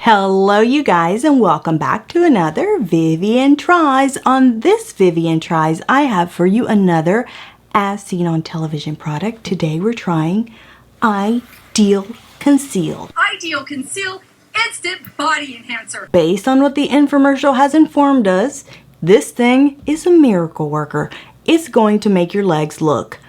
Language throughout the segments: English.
Hello you guys, and welcome back to another Vivian Tries. On this Vivian Tries, I have for you another as seen on television product. Today we're trying Ideal Conceal. Ideal Conceal Instant Body Enhancer. Based on what the infomercial has informed us, this thing is a miracle worker. It's going to make your legs look,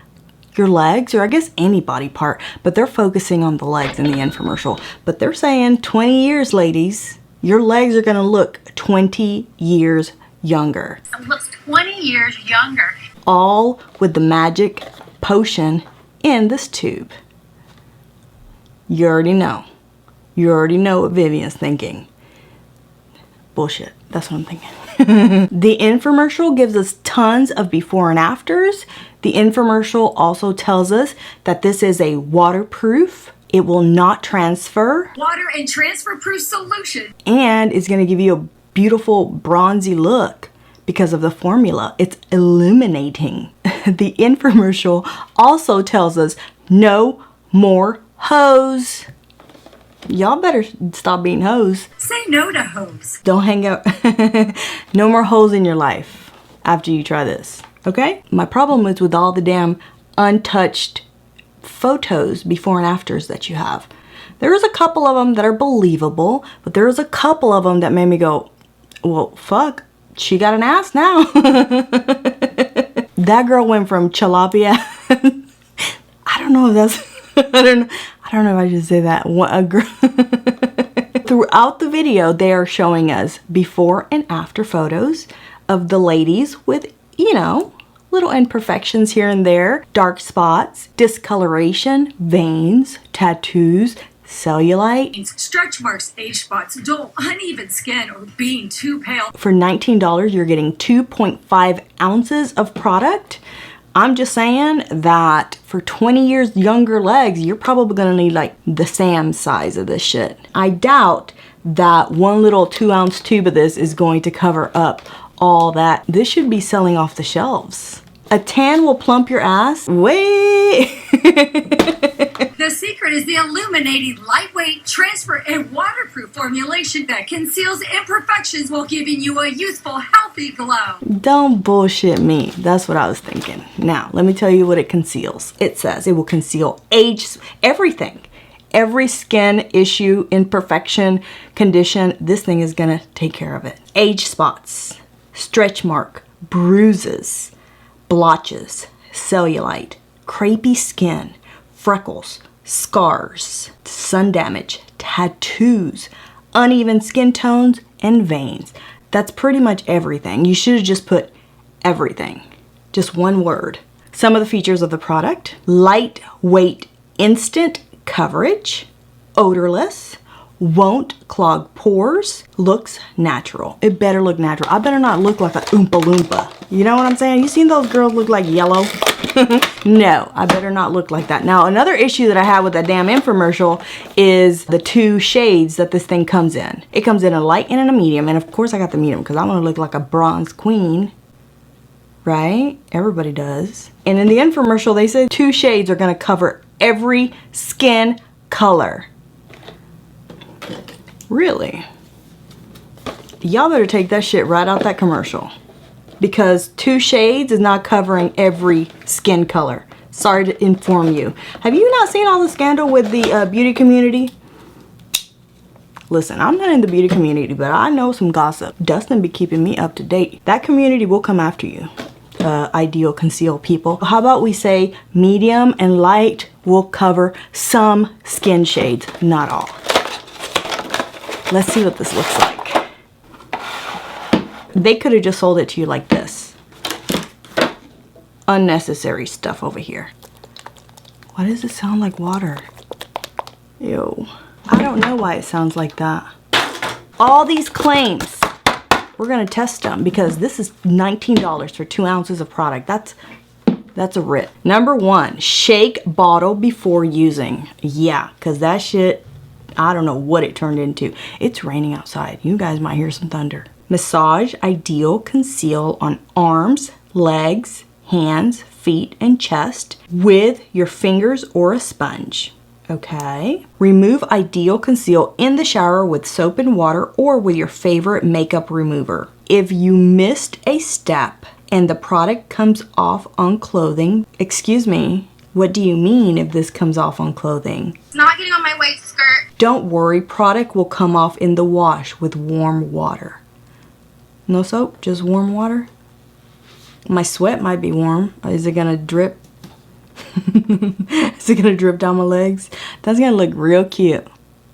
your legs, or I guess any body part, but they're focusing on the legs in the infomercial. But they're saying 20 years, ladies, your legs are gonna look 20 years younger. It looks 20 years younger. All with the magic potion in this tube. You already know. You already know what Vivian's thinking. Bullshit, that's what I'm thinking. The infomercial gives us tons of before and afters. The infomercial also tells us that this is a waterproof, it will not transfer, Water and transfer proof solution. and it's going to give you a beautiful bronzy look because of the formula. It's illuminating. The infomercial also tells us no more hose. Y'all better stop being hoes. Say no to hose. Don't hang out. No more holes in your life after you try this. Okay? My problem is with all the damn untouched photos before and afters that you have. There's a couple of them that are believable, but there's a couple of them that made me go, well, fuck, she got an ass now. That girl went from tilapia. I don't know if that's, I don't know if I should say that. A girl. Throughout the video, they are showing us before and after photos of the ladies with, you know, little imperfections here and there, dark spots, discoloration, veins, tattoos, cellulite, Stretch marks, age spots, dull, uneven skin, or being too pale. For $19, you're getting 2.5 ounces of product. I'm just saying that for 20 years younger legs, you're probably gonna need like the Sam size of this shit. I doubt that one little 2-ounce tube of this is going to cover up all that. This should be selling off the shelves. A tan will plump your ass. Wait. The secret is the illuminating, lightweight, transfer, and waterproof formulation that conceals imperfections while giving you a youthful, healthy glow. Don't bullshit me. That's what I was thinking. Now, let me tell you what it conceals. It says it will conceal age, everything. Every skin issue, imperfection, condition, this thing is gonna take care of it. Age spots, stretch mark, bruises, blotches, cellulite, crepey skin, freckles, scars, sun damage, tattoos, uneven skin tones, and veins. That's pretty much everything. You should have just put everything. Just one word. Some of the features of the product: lightweight, instant coverage, odorless, won't clog pores, looks natural. It better look natural. I better not look like a Oompa Loompa. You know what I'm saying? You seen those girls look like yellow? No, I better not look like that. Now, another issue that I have with that damn infomercial is the 2 shades that this thing comes in. It comes in a light and in a medium, and of course I got the medium because I want to look like a bronze queen. Right? Everybody does. And in the infomercial, they said 2 shades are going to cover every skin color. Really? Y'all better take that shit right out that commercial. Because 2 shades is not covering every skin color. Sorry to inform you. Have you not seen all the scandal with the beauty community? Listen, I'm not in the beauty community, but I know some gossip. Dustin be keeping me up to date. That community will come after you. Ideal Conceal people. How about we say medium and light will cover some skin shades, not all. Let's see what this looks like. They could have just sold it to you like this. Unnecessary stuff over here. Why does it sound like water? Ew. I don't know why it sounds like that. All these claims, we're gonna test them because this is $19 for 2 ounces of product. That's a rip. Number 1, shake bottle before using. Yeah, because that shit, I don't know what it turned into. It's raining outside. You guys might hear some thunder. Massage Ideal Conceal on arms, legs, hands, feet, and chest with your fingers or a sponge. Okay. Remove Ideal Conceal in the shower with soap and water or with your favorite makeup remover. If you missed a step and the product comes off on clothing, excuse me, what do you mean if this comes off on clothing? It's not getting on my white skirt. Don't worry, product will come off in the wash with warm water. No soap, just warm water? My sweat might be warm. Is it gonna drip? Is it gonna drip down my legs? That's gonna look real cute.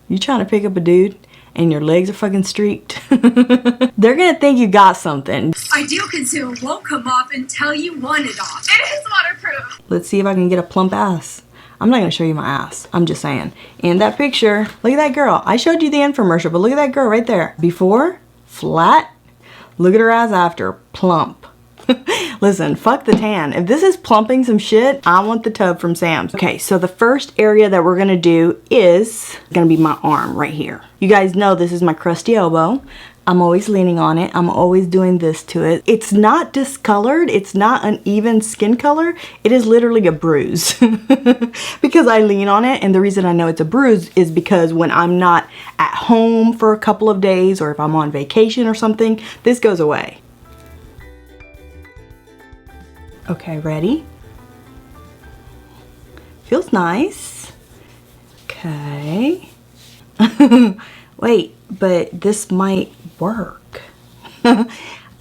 You trying to pick up a dude and your legs are fucking streaked? They're gonna think you got something. Ideal Conceal won't come off until you want it off. It is waterproof. Let's see if I can get a plump ass. I'm not gonna show you my ass. I'm just saying. In that picture, look at that girl. I showed you the infomercial, but look at that girl right there. Before, flat. Look at her ass after, plump. Listen, fuck the tan. If this is plumping some shit, I want the tub from Sam's. Okay, so the first area that we're gonna do is gonna be my arm right here. You guys know this is my crusty elbow. I'm always leaning on it. I'm always doing this to it. It's not discolored. It's not an even skin color. It is literally a bruise because I lean on it. And the reason I know it's a bruise is because when I'm not at home for a couple of days or if I'm on vacation or something, this goes away. Okay, ready? Feels nice. Okay. Wait, but this might work.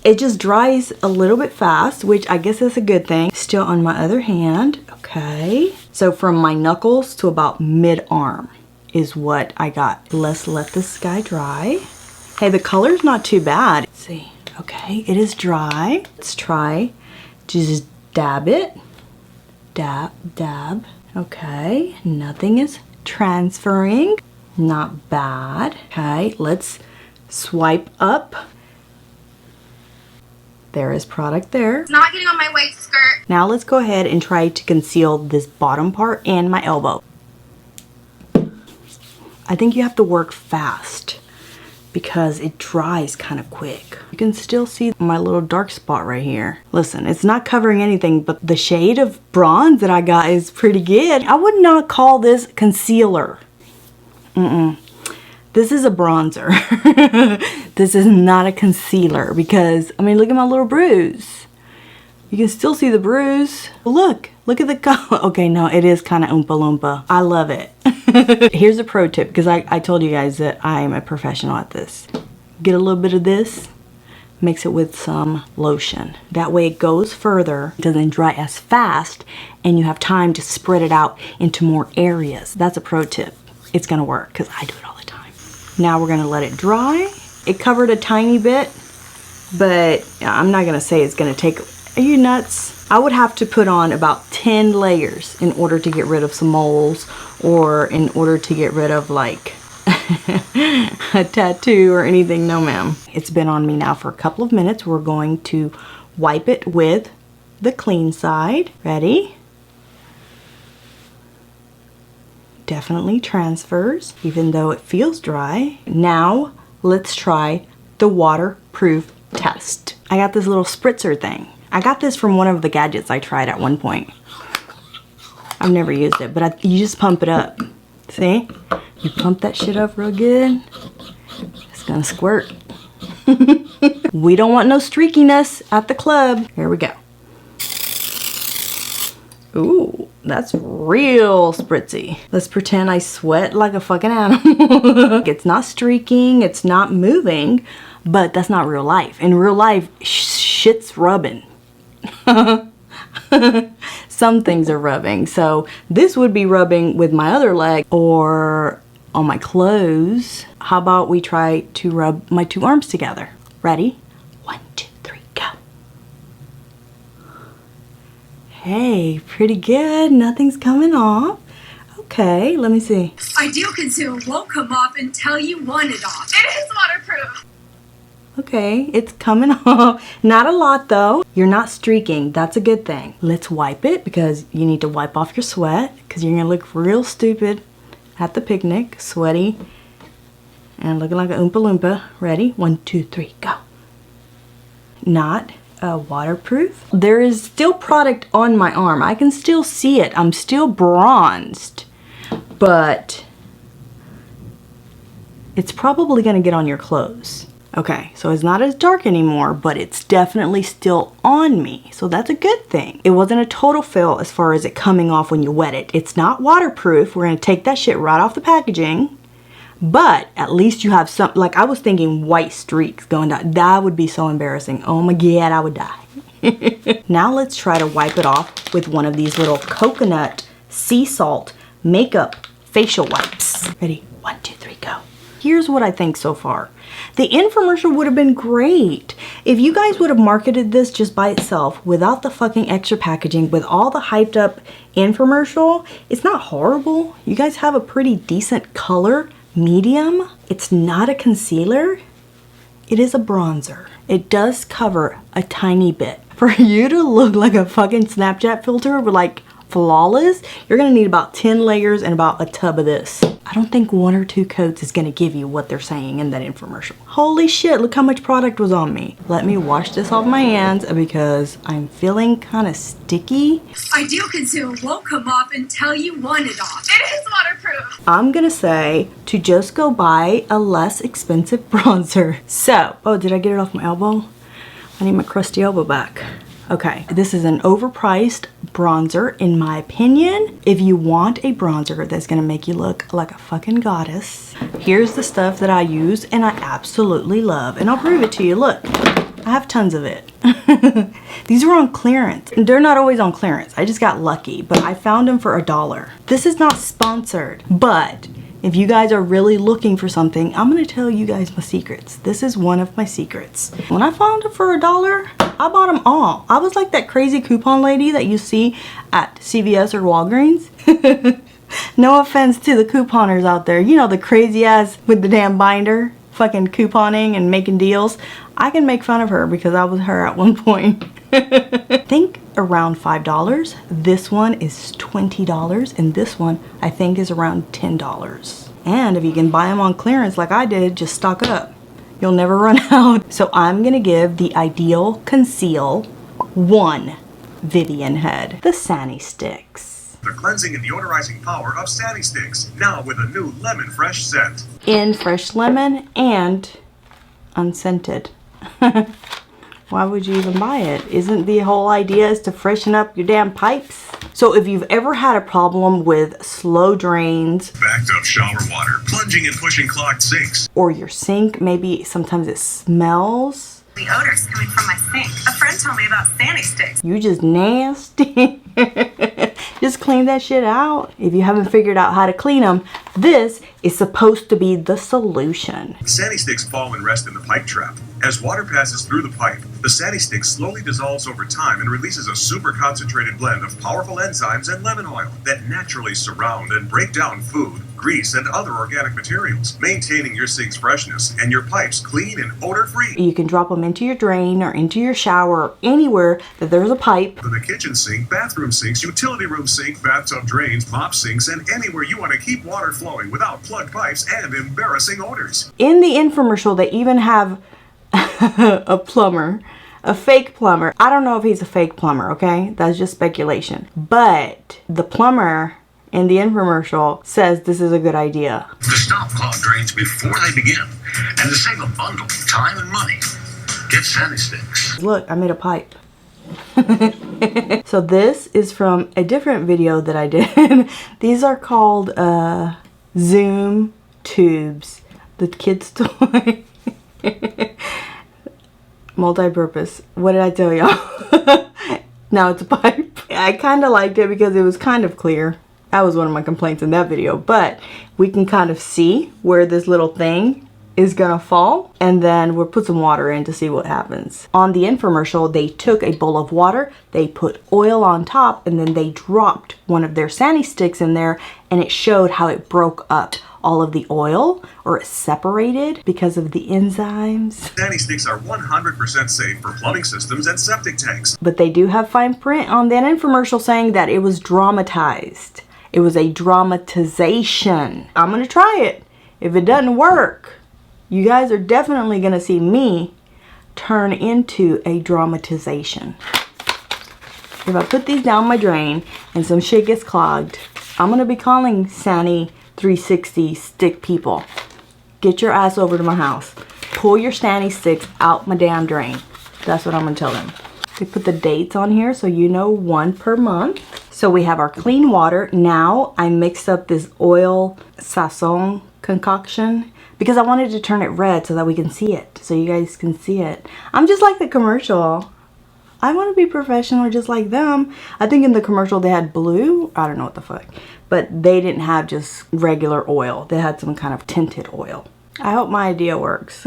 It just dries a little bit fast, which I guess is a good thing. Still on my other hand. Okay. So from my knuckles to about mid-arm is what I got. Let's let this guy dry. Hey, the color's not too bad. Let's see. Okay, it is dry. Let's try to just dab it. Dab, dab. Okay, nothing is transferring. Not bad. Okay, let's swipe up. There is product there. It's not getting on my white skirt. Now let's go ahead and try to conceal this bottom part and my elbow. I think you have to work fast because it dries kind of quick. You can still see my little dark spot right here. Listen, it's not covering anything, but the shade of bronze that I got is pretty good. I would not call this concealer. This is a bronzer. This is not a concealer because, I mean, look at my little bruise. You can still see the bruise. Look at the color. Okay, no, it is kind of Oompa Loompa. I love it. Here's a pro tip because I told you guys that I am a professional at this. Get a little bit of this, mix it with some lotion. That way it goes further, it doesn't dry as fast, and you have time to spread it out into more areas. That's a pro tip. It's gonna work because I do it all the time. Now we're gonna let it dry. It covered a tiny bit, but I'm not gonna say it's gonna take, are you nuts? I would have to put on about 10 layers in order to get rid of some moles or in order to get rid of like a tattoo or anything. No ma'am. It's been on me now for a couple of minutes. We're going to wipe it with the clean side. Ready? Definitely transfers, even though it feels dry. Now, let's try the waterproof test. I got this little spritzer thing. I got this from one of the gadgets I tried at one point. I've never used it, but you just pump it up. See? You pump that shit up real good. It's gonna squirt. We don't want no streakiness at the club. Here we go. Ooh, that's real spritzy. Let's pretend I sweat like a fucking animal. It's not streaking, it's not moving, but that's not real life. In real life, shit's rubbing. Some things are rubbing. So this would be rubbing with my other leg or on my clothes. How about we try to rub my two arms together? Ready? 1, 2, 3, go. Hey, pretty good. Nothing's coming off. Okay, let me see. Ideal Conceal won't come off until you want it off. It is waterproof. Okay, it's coming off. Not a lot though. You're not streaking. That's a good thing. Let's wipe it because you need to wipe off your sweat because you're gonna look real stupid at the picnic, sweaty and looking like an Oompa Loompa. Ready? 1, 2, 3, go. Not waterproof. There is still product on my arm. I can still see it. I'm still bronzed. but it's probably gonna get on your clothes. Okay, so it's not as dark anymore, but it's definitely still on me. So that's a good thing. It wasn't a total fail as far as it coming off when you wet it. It's not waterproof. We're gonna take that shit right off the packaging. But at least you have some, like I was thinking white streaks going down. That would be so embarrassing. Oh my God, I would die. Now let's try to wipe it off with one of these little coconut sea salt makeup facial wipes. Ready? 1, 2, 3, go. Here's what I think so far. The infomercial would have been great. If you guys would have marketed this just by itself without the fucking extra packaging, with all the hyped up infomercial, it's not horrible. You guys have a pretty decent color, medium. It's not a concealer. It is a bronzer. It does cover a tiny bit. For you to look like a fucking Snapchat filter with like flawless, you're gonna need about 10 layers and about a tub of this. I don't think 1 or 2 coats is gonna give you what they're saying in that infomercial. Holy shit, look how much product was on me. Let me wash this off my hands because I'm feeling kind of sticky. Ideal Conceal won't come off until you want it off. It is waterproof. I'm gonna say to just go buy a less expensive bronzer. So, oh, did I get it off my elbow? I need my crusty elbow back. Okay, this is an overpriced bronzer in my opinion. If you want a bronzer that's gonna make you look like a fucking goddess, here's the stuff that I use and I absolutely love. And I'll prove it to you, look. I have tons of it. These were on clearance. They're not always on clearance. I just got lucky, but I found them for $1. This is not sponsored, but if you guys are really looking for something, I'm gonna tell you guys my secrets. This is one of my secrets. When I found it for $1, I bought them all. I was like that crazy coupon lady that you see at CVS or Walgreens. No offense to the couponers out there. You know, the crazy ass with the damn binder, fucking couponing and making deals. I can make fun of her because I was her at one point. I think around $5. This one is $20 and this one I think is around $10. And if you can buy them on clearance like I did, just stock up. You'll never run out. So I'm gonna give the Ideal Conceal 1 Vivian Head, the Sani Sticks. The cleansing and deodorizing power of Sani Sticks, now with a new lemon fresh scent. In fresh lemon and unscented. Why would you even buy it? Isn't the whole idea is to freshen up your damn pipes? So if you've ever had a problem with slow drains, Backed up shower water, plunging and pushing clogged sinks, or your sink, maybe sometimes it smells, The odor's coming from my sink. A friend told me about Sani Sticks. you just nasty. Just clean that shit out. If you haven't figured out how to clean them, this is supposed to be the solution. Sani Sticks fall and rest in the pipe trap. As water passes through the pipe, the Sani Stick slowly dissolves over time and releases a super concentrated blend of powerful enzymes and lemon oil that naturally surround and break down food, grease, and other organic materials, maintaining your sink's freshness and your pipes clean and odor-free. You can drop them into your drain or into your shower or anywhere that there's a pipe. For the kitchen sink, bathroom sinks, utility room sink, bathtub drains, mop sinks, and anywhere you want to keep water flowing without plugged pipes and embarrassing odors. In the infomercial, they even have a plumber, a fake plumber. I don't know if he's a fake plumber, okay? That's just speculation. But the plumber in the infomercial says this is a good idea. To stop clogged drains before they begin and to save a bundle of time and money, get Sani Sticks. Look, I made a pipe. So this is from a different video that I did. These are called Zoom tubes. The kid's toy. Multi-purpose. What did I tell y'all? Now it's a pipe. I kind of liked it because it was kind of clear. That was one of my complaints in that video. But we can kind of see where this little thing is gonna fall, and then we'll put some water in to see what happens. On the infomercial, they took a bowl of water, they put oil on top, and then they dropped one of their Sani Sticks in there, and it showed how it broke up all of the oil, or it separated because of the enzymes. Sani Sticks are 100% safe for plumbing systems and septic tanks. But they do have fine print on that infomercial saying that it was dramatized. It was a dramatization. I'm gonna try it. If it doesn't work, you guys are definitely gonna see me turn into a dramatization. If I put these down my drain and some shit gets clogged, I'm gonna be calling Sani 360 stick people. Get your ass over to my house. Pull your Sani sticks out my damn drain. That's what I'm gonna tell them. They put the dates on here so you know 1 per month. So we have our clean water. Now I mixed up this oil sazon concoction because I wanted to turn it red so that we can see it. So you guys can see it. I'm just like the commercial. I want to be professional just like them. I think in the commercial they had blue. I don't know what the fuck. But they didn't have just regular oil. They had some kind of tinted oil. I hope my idea works.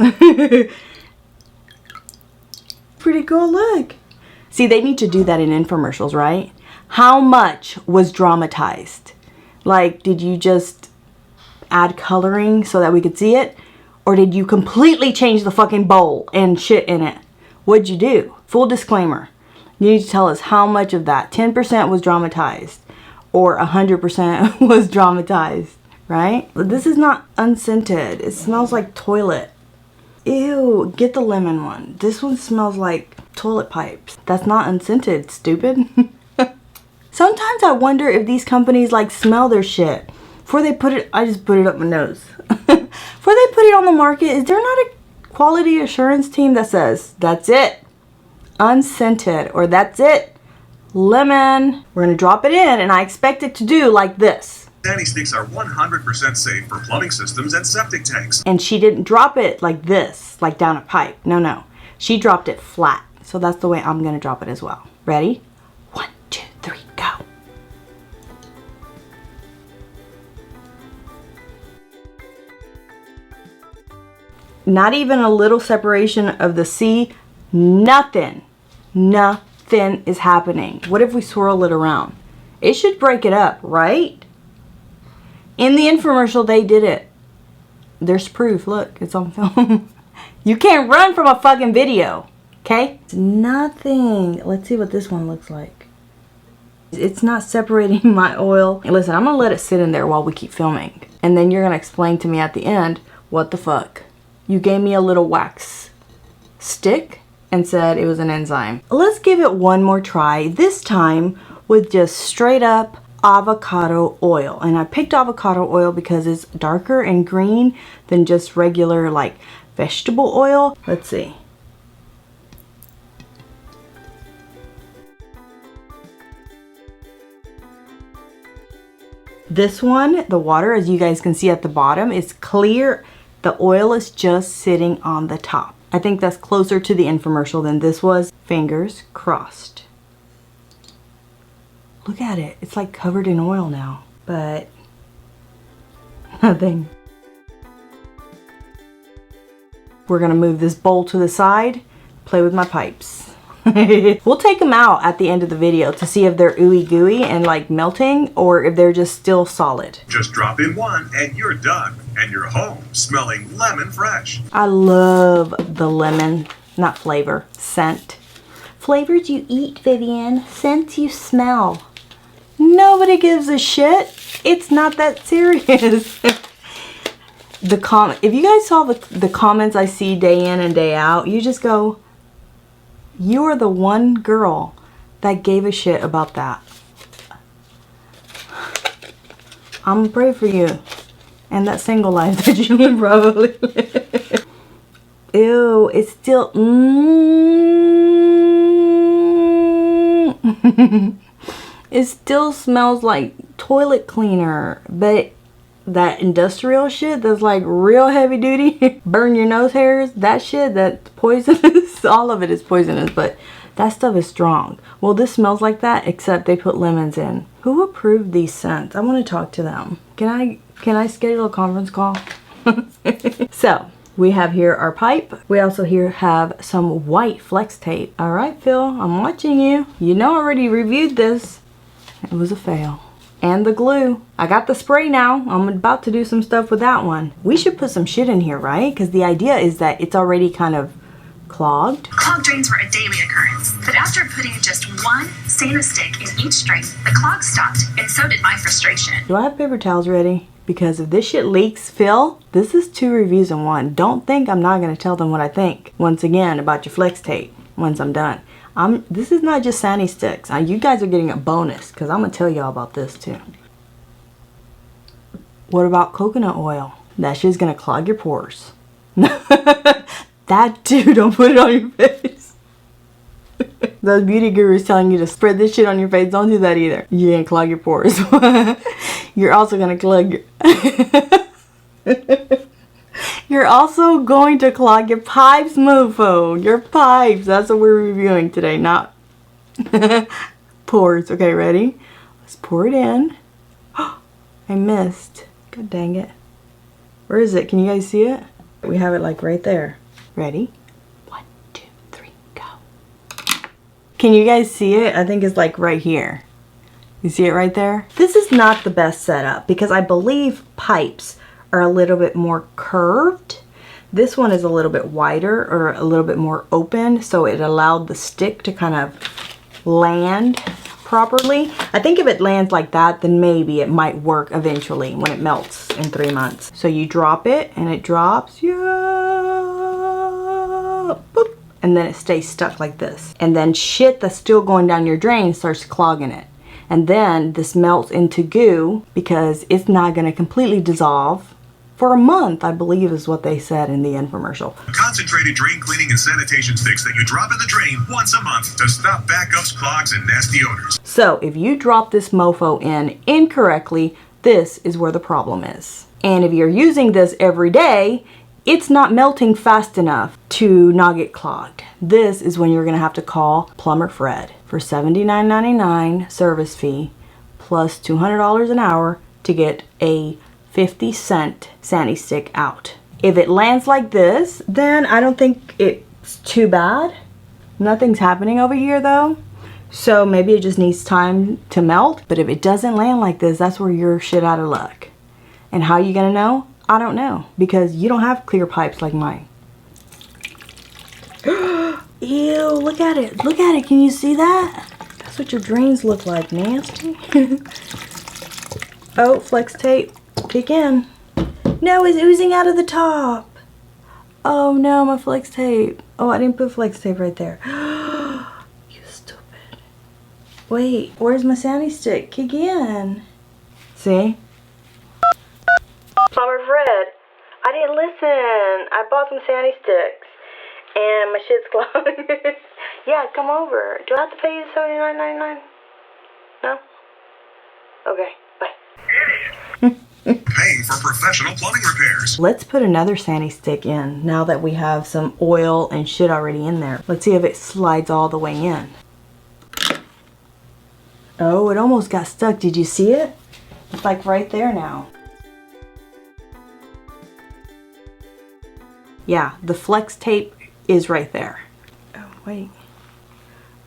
Pretty cool, look. See, they need to do that in infomercials, right? How much was dramatized? Like, did you just add coloring so that we could see it? Or did you completely change the fucking bowl and shit in it? What'd you do? Full disclaimer. You need to tell us how much of that 10% was dramatized or 100% was dramatized, right? This is not unscented. It smells like toilet. Ew, get the lemon one. This one smells like toilet pipes. That's not unscented, stupid. Sometimes I wonder if these companies like smell their shit before they put it. I just put it up my nose. Before they put it on the market, is there not a quality assurance team that says, that's it, unscented, or that's it, lemon. We're gonna drop it in and I expect it to do like this. Sani sticks are 100% safe for plumbing systems and septic tanks. And she didn't drop it like this, like down a pipe. No. She dropped it flat. So that's the way I'm gonna drop it as well. Ready? 1, 2, 3, go. Not even a little separation of the C. Nothing is happening. What if we swirl it around? It should break it up, right? In the infomercial, they did it. There's proof. Look, it's on film. You can't run from a fucking video, okay? It's nothing. Let's see what this one looks like. It's not separating my oil. And listen, I'm gonna let it sit in there while we keep filming. And then you're gonna explain to me at the end, what the fuck? You gave me a little wax stick and said it was an enzyme. Let's give it one more try, this time with just straight up avocado oil. And I picked avocado oil because it's darker and green than just regular like vegetable oil. Let's see. This one, the water, as you guys can see at the bottom, is clear. The oil is just sitting on the top. I think that's closer to the infomercial than this was. Fingers crossed. Look at it. It's like covered in oil now, but nothing. We're gonna move this bowl to the side, play with my pipes. We'll take them out at the end of the video to see if they're ooey gooey and like melting or if they're just still solid. Just drop in one and you're done. And you're home smelling lemon fresh. I love the lemon, not flavor, scent. Flavors you eat, Vivian. Scents you smell. Nobody gives a shit. It's not that serious. If you guys saw the comments I see day in and day out, you just go, you are the one girl that gave a shit about that. I'm gonna pray for you and that single life that you would probably live. Ew, it's still it still smells like toilet cleaner, but that industrial shit that's like real heavy duty, burn your nose hairs, that shit that's poisonous, all of it is poisonous, but that stuff is strong. Well, this smells like that, except they put lemons in. Who approved these scents? I want to talk to them. Can I schedule a conference call? So, we have here our pipe. We also here have some white flex tape. All right, Phil, I'm watching you. You know I already reviewed this. It was a fail. And the glue. I got the spray now. I'm about to do some stuff with that one. We should put some shit in here, right? Because the idea is that it's already kind of clogged. Clog drains were a daily occurrence, but after putting just one stainless stick in each drain, the clog stopped, and so did my frustration. Do I have paper towels ready? Because if this shit leaks, Phil, this is 2 reviews in one. Don't think I'm not going to tell them what I think, once again, about your flex tape once I'm done. This is not just Sani sticks. You guys are getting a bonus because I'm going to tell y'all about this too. What about coconut oil? That shit's gonna clog your pores. That too, don't put it on your face. Those beauty gurus telling you to spread this shit on your face, don't do that either. You're gonna clog your pores. You're also gonna clog your... You're also going to clog your pipes, mofo. Your pipes. That's what we're reviewing today, not pores. Okay, ready? Let's pour it in. I missed. God dang it. Where is it? Can you guys see it? We have it like right there. Ready? 1, 2, 3, go. Can you guys see it? I think it's like right here. You see it right there? This is not the best setup because I believe pipes are a little bit more curved. This one is a little bit wider or a little bit more open, so it allowed the stick to kind of land properly. I think if it lands like that, then maybe it might work eventually when it melts in 3 months. So you drop it and it drops, yeah, boop, and then it stays stuck like this. And then shit that's still going down your drain starts clogging it. And then this melts into goo because it's not going to completely dissolve for a month, I believe is what they said in the infomercial. Concentrated drain cleaning and sanitation sticks that you drop in the drain once a month to stop backups, clogs, and nasty odors. So if you drop this mofo in incorrectly, this is where the problem is. And if you're using this every day, it's not melting fast enough to not get clogged. This is when you're gonna have to call Plumber Fred for $79.99 service fee plus $200 an hour to get a 50-cent Sandy stick out. If it lands like this, then I don't think it's too bad. Nothing's happening over here though. So maybe it just needs time to melt. But if it doesn't land like this, that's where you're shit out of luck. And how are you gonna know? I don't know, because you don't have clear pipes like mine. Ew, look at it. Look at it. Can you see that? That's what your drains look like, nasty. Oh, flex tape. Kick in. No, it's oozing out of the top. Oh no, my flex tape. Oh, I didn't put flex tape right there. You stupid. Wait, where's my Sandy stick? Kick in. See? Plumber Fred, I didn't listen. I bought some Sandy sticks and my shit's clogged. Yeah, come over. Do I have to pay you $79.99? No? Okay, bye. Paying for professional plumbing repairs. Let's put another Sandy stick in now that we have some oil and shit already in there. Let's see if it slides all the way in. Oh, it almost got stuck. Did you see it? It's like right there now. Yeah, the flex tape is right there. Oh, wait.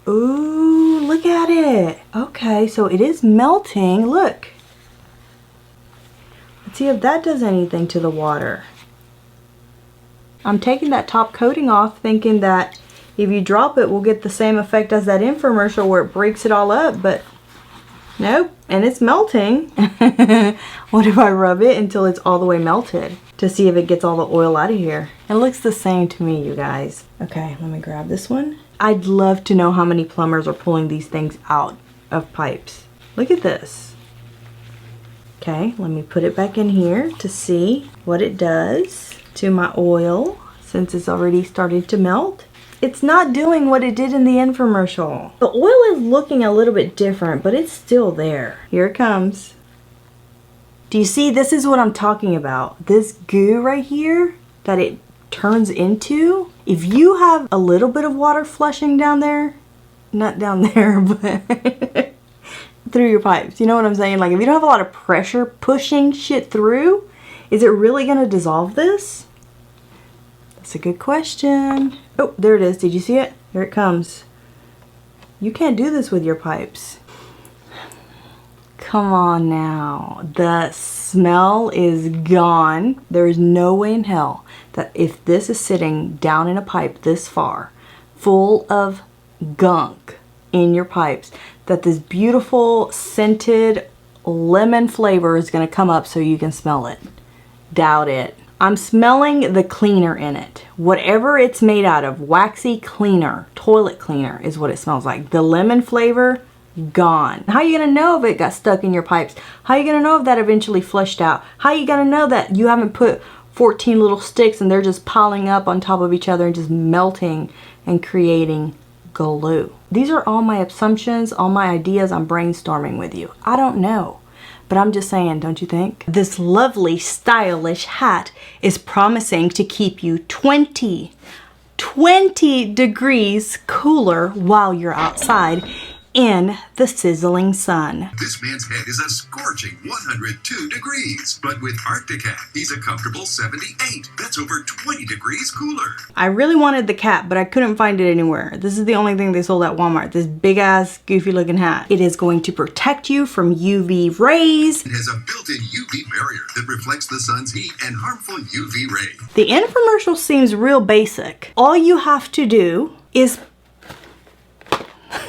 Ooh, look at it. Okay, so it is melting. Look. Let's see if that does anything to the water. I'm taking that top coating off thinking that if you drop it, we'll get the same effect as that infomercial where it breaks it all up, but nope, and it's melting. What if I rub it until it's all the way melted to see if it gets all the oil out of here? It looks the same to me, you guys. Okay, let me grab this one. I'd love to know how many plumbers are pulling these things out of pipes. Look at this. Okay, let me put it back in here to see what it does to my oil since it's already started to melt. It's not doing what it did in the infomercial. The oil is looking a little bit different, but it's still there. Here it comes. Do you see? This is what I'm talking about. This goo right here that it turns into. If you have a little bit of water flushing down there, not down there, but through your pipes. You know what I'm saying? Like if you don't have a lot of pressure pushing shit through, is it really going to dissolve this? That's a good question. Oh, there it is. Did you see it? Here it comes. You can't do this with your pipes. Come on now. The smell is gone. There is no way in hell that if this is sitting down in a pipe this far, full of gunk in your pipes, that this beautiful scented lemon flavor is going to come up so you can smell it. Doubt it. I'm smelling the cleaner in it. Whatever it's made out of, waxy cleaner, toilet cleaner is what it smells like. The lemon flavor, gone. How are you gonna know if it got stuck in your pipes? How are you gonna know if that eventually flushed out? How are you gonna know that you haven't put 14 little sticks and they're just piling up on top of each other and just melting and creating glue? These are all my assumptions, all my ideas. I'm brainstorming with you. I don't know, but I'm just saying, don't you think? This lovely, stylish hat is promising to keep you 20 degrees cooler while you're outside in the sizzling sun. This man's head is a scorching 102 degrees, but with Arctic Hat, he's a comfortable 78. That's over 20 degrees cooler. I really wanted the cap, but I couldn't find it anywhere. This is the only thing they sold at Walmart, this big ass goofy looking hat. It is going to protect you from UV rays. It has a built-in UV barrier that reflects the sun's heat and harmful UV rays. The infomercial seems real basic. All you have to do is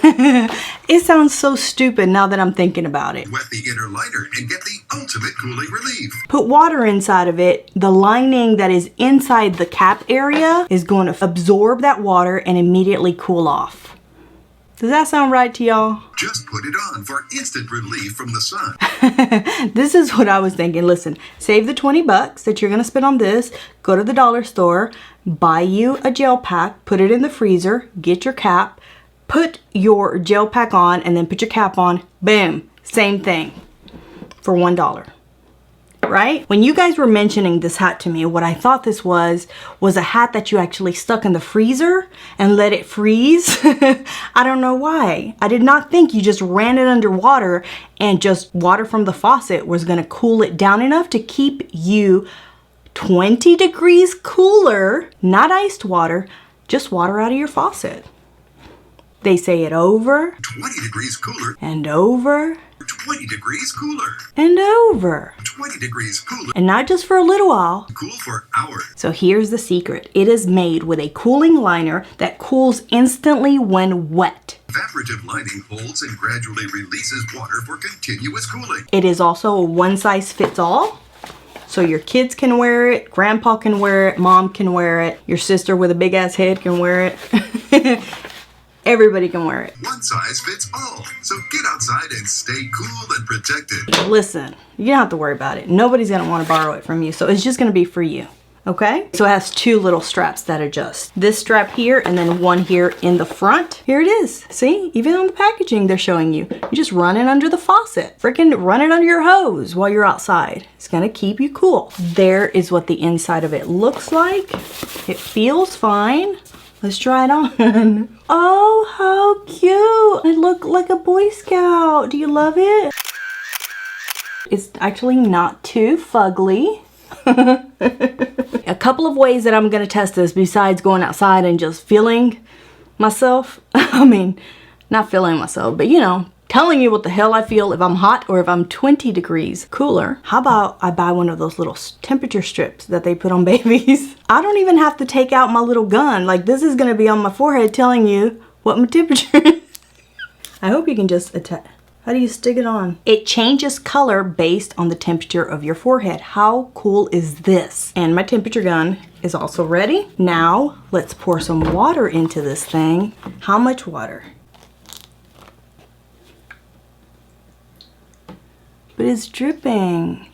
it sounds so stupid now that I'm thinking about it. Wet the inner liner and get the ultimate cooling relief. Put water inside of it. The lining that is inside the cap area is going to absorb that water and immediately cool off. Does that sound right to y'all? Just put it on for instant relief from the sun. This is what I was thinking. Listen, save the 20 bucks that you're going to spend on this. Go to the dollar store, buy you a gel pack, put it in the freezer, get your cap, put your gel pack on, and then put your cap on. Boom. Same thing for $1. Right? When you guys were mentioning this hat to me, what I thought this was a hat that you actually stuck in the freezer and let it freeze. I don't know why. I did not think you just ran it under water and just water from the faucet was going to cool it down enough to keep you 20 degrees cooler. Not iced water, just water out of your faucet. They say it over 20 degrees cooler and over 20 degrees cooler and over 20 degrees cooler, and not just for a little while. Cool for hours. So here's the secret. It is made with a cooling liner that cools instantly when wet. Evaporative lining holds and gradually releases water for continuous cooling. It is also a one size fits all. So your kids can wear it, grandpa can wear it, mom can wear it, your sister with a big ass head can wear it. Everybody can wear it. One size fits all. So get outside and stay cool and protected. Listen, you don't have to worry about it. Nobody's gonna want to borrow it from you. So it's just gonna be for you. Okay? So it has two little straps that adjust. This strap here and then one here in the front. Here it is. See? Even on the packaging they're showing you. You just run it under the faucet. Freaking run it under your hose while you're outside. It's gonna keep you cool. There is what the inside of it looks like. It feels fine. Let's try it on. Oh, how cute. I look like a Boy Scout. Do you love it? It's actually not too fugly. A couple of ways that I'm gonna test this besides going outside and just feeling myself. I mean, not feeling myself, but you know, telling you what the hell I feel if I'm hot or if I'm 20 degrees cooler. How about I buy one of those little temperature strips that they put on babies? I don't even have to take out my little gun. Like, this is gonna be on my forehead telling you what my temperature is. I hope you can just attach. How do you stick it on? It changes color based on the temperature of your forehead. How cool is this? And my temperature gun is also ready. Now, let's pour some water into this thing. How much water? But it's dripping.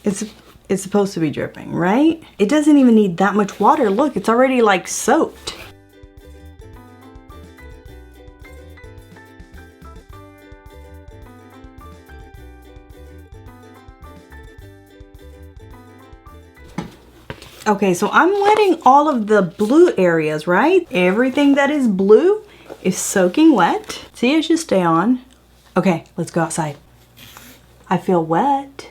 It's supposed to be dripping, right? It doesn't even need that much water. Look, it's already like soaked. Okay, so I'm wetting all of the blue areas, right? Everything that is blue is soaking wet. See, it should stay on. Okay, let's go outside. I feel wet.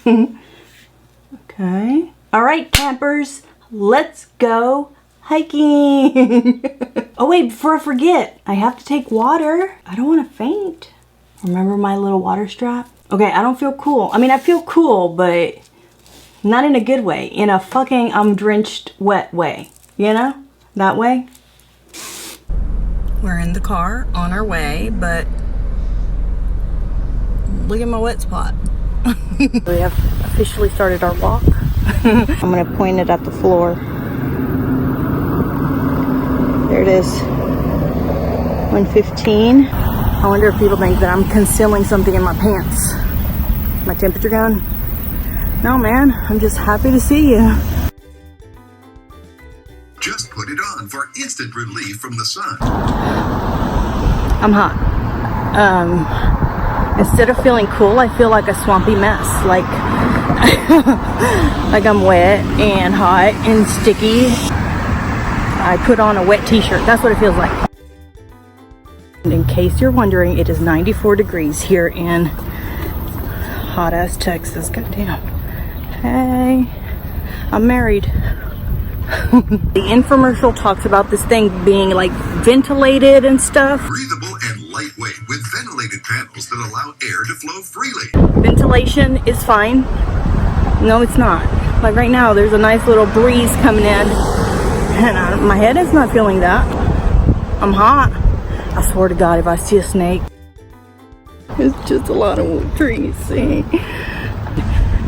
Okay. All right, campers, let's go hiking. Oh wait, before I forget, I have to take water. I don't want to faint. Remember my little water strap? Okay, I don't feel cool. I mean, I feel cool, but not in a good way. In a fucking I'm drenched wet way. You know? That way. We're in the car on our way, but look at my wet spot. We have officially started our walk. I'm gonna point it at the floor. There it is. 115. I wonder if people think that I'm concealing something in my pants. My temperature gun? No, man. I'm just happy to see you. Just put it on for instant relief from the sun. I'm hot. Instead of feeling cool, I feel like a swampy mess. Like, like I'm wet and hot and sticky. I put on a wet t-shirt. That's what it feels like. And in case you're wondering, it is 94 degrees here in hot ass Texas. Goddamn. Hey, I'm married. The infomercial talks about this thing being like ventilated and stuff. Breathable and lightweight with ventilated panels that allow air to flow freely. Ventilation is fine. No, it's not. Like right now, there's a nice little breeze coming in, and my head is not feeling that. I'm hot. I swear to God, if I see a snake, it's just a lot of trees. See?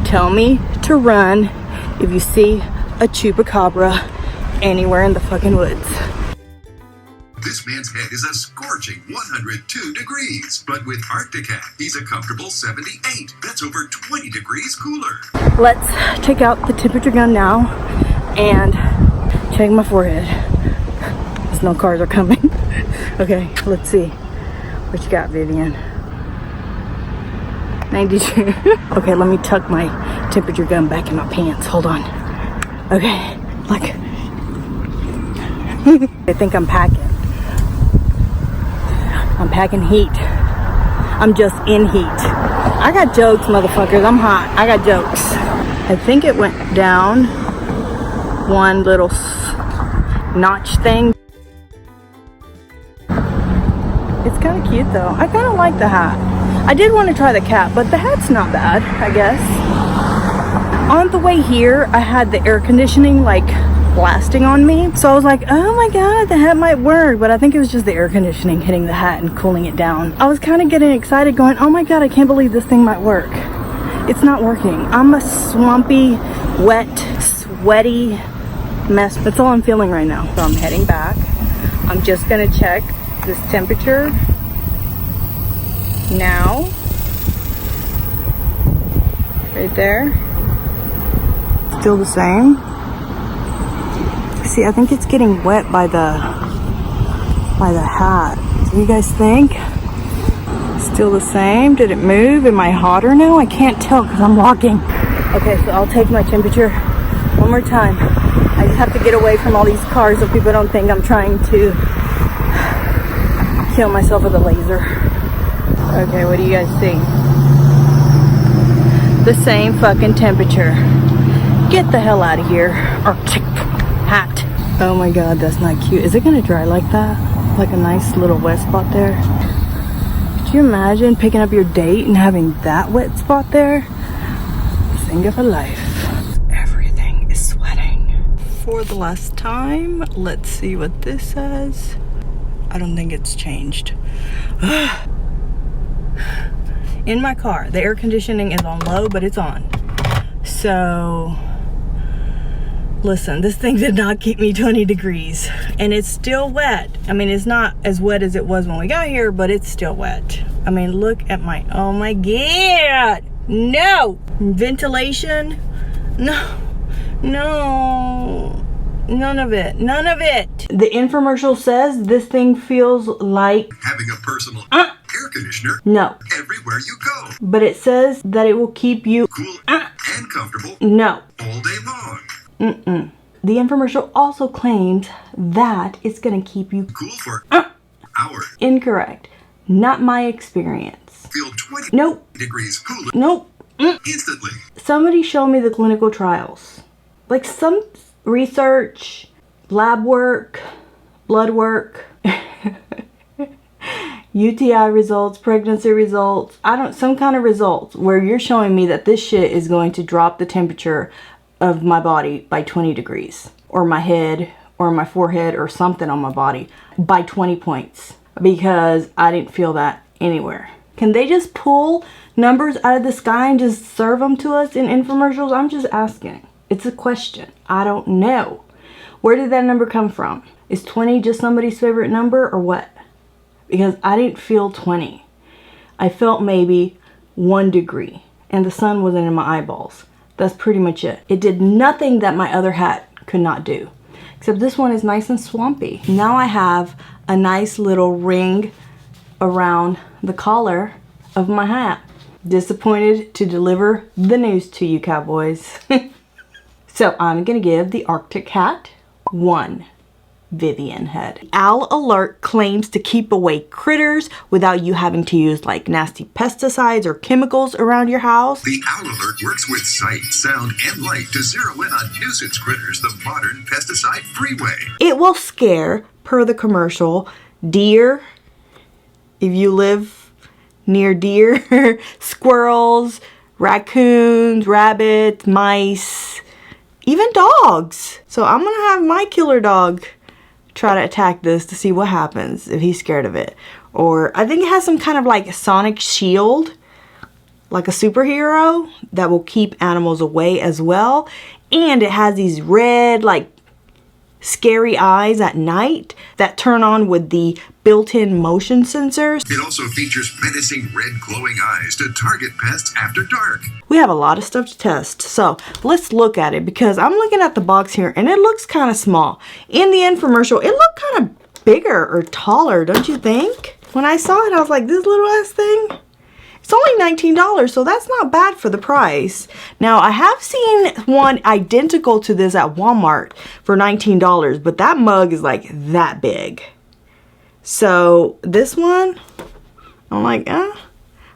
Tell me to run if you see a chupacabra anywhere in the fucking woods. This man's head is a scorching 102 degrees, but with Arctic Hat, he's a comfortable 78. That's over 20 degrees cooler. Let's take out the temperature gun now and check my forehead. There's no cars are coming. Okay, let's see. What you got, Vivian? 92. Okay, let me tuck my temperature gun back in my pants. Hold on. Okay, like I think I'm packing. I'm packing heat. I'm just in heat. I got jokes, motherfuckers. I'm hot. I got jokes. I think it went down one little notch thing. It's kind of cute though. I kind of like the hat. I did want to try the cap, but the hat's not bad, I guess. On the way here, I had the air conditioning like blasting on me. So I was like, oh my God, the hat might work. But I think it was just the air conditioning hitting the hat and cooling it down. I was kind of getting excited going, oh my God, I can't believe this thing might work. It's not working. I'm a swampy, wet, sweaty mess. That's all I'm feeling right now. So I'm heading back. I'm just gonna check this temperature now. Right there. Still the same. See, I think it's getting wet by the hat. What do you guys think? Still the same? Did it move? Am I hotter now? I can't tell because I'm walking. Okay, so I'll take my temperature one more time. I just have to get away from all these cars so people don't think I'm trying to kill myself with a laser. Okay, what do you guys see? The same fucking temperature. Get the hell out of here. Arctic hat. Oh my God, that's not cute. Is it gonna dry like that? Like a nice little wet spot there? Could you imagine picking up your date and having that wet spot there? Thing of a life. Everything is sweating. For the last time, let's see what this says. I don't think it's changed. In my car, the air conditioning is on low, but it's on. So, listen, this thing did not keep me 20 degrees. And it's still wet. I mean, it's not as wet as it was when we got here, but it's still wet. I mean, look at my, oh my God. No! Ventilation? No. No. None of it. None of it. The infomercial says this thing feels like having a personal air conditioner. No. Everywhere you go. But it says that it will keep you cool and comfortable. No. All day long. Mm-mm. The infomercial also claims that it's going to keep you cool for hours. Incorrect. Not my experience. Feel 20 degrees cooler. Nope. Instantly. Somebody show me the clinical trials. Like some research, lab work, blood work, UTI results, pregnancy results, some kind of results where you're showing me that this shit is going to drop the temperature of my body by 20 degrees, or my head, or my forehead, or something on my body by 20 points, because I didn't feel that anywhere. Can they just pull numbers out of the sky and just serve them to us in infomercials? I'm just asking. It's a question. I don't know. Where did that number come from? Is 20 just somebody's favorite number or what? because I didn't feel 20. I felt maybe 1 degree, and the sun wasn't in my eyeballs. That's pretty much it. It did nothing that my other hat could not do, except this one is nice and swampy. Now I have a nice little ring around the collar of my hat. Disappointed to deliver the news to you, cowboys. So I'm gonna give the Arctic hat 1 Vivian head. Owl Alert claims to keep away critters without you having to use like nasty pesticides or chemicals around your house. The Owl Alert works with sight, sound, and light to zero in on nuisance critters the modern pesticide-free way. It will scare, per the commercial, deer, if you live near deer, squirrels, raccoons, rabbits, mice, even dogs. So I'm gonna have my killer dog try to attack this to see what happens if he's scared of it. Or I think it has some kind of like sonic shield, like a superhero, that will keep animals away as well. And it has these red, like, scary eyes at night that turn on with the built-in motion sensors. It also features menacing red glowing eyes to target pests after dark. We have a lot of stuff to test, so let's look at it, because I'm looking at the box here and it looks kind of small. In the infomercial, it looked kind of bigger or taller, don't you think? When I saw it, I was like, this little ass thing? It's only $19, so that's not bad for the price. Now, I have seen one identical to this at Walmart for $19, but that mug is like that big. So this one, I'm like, I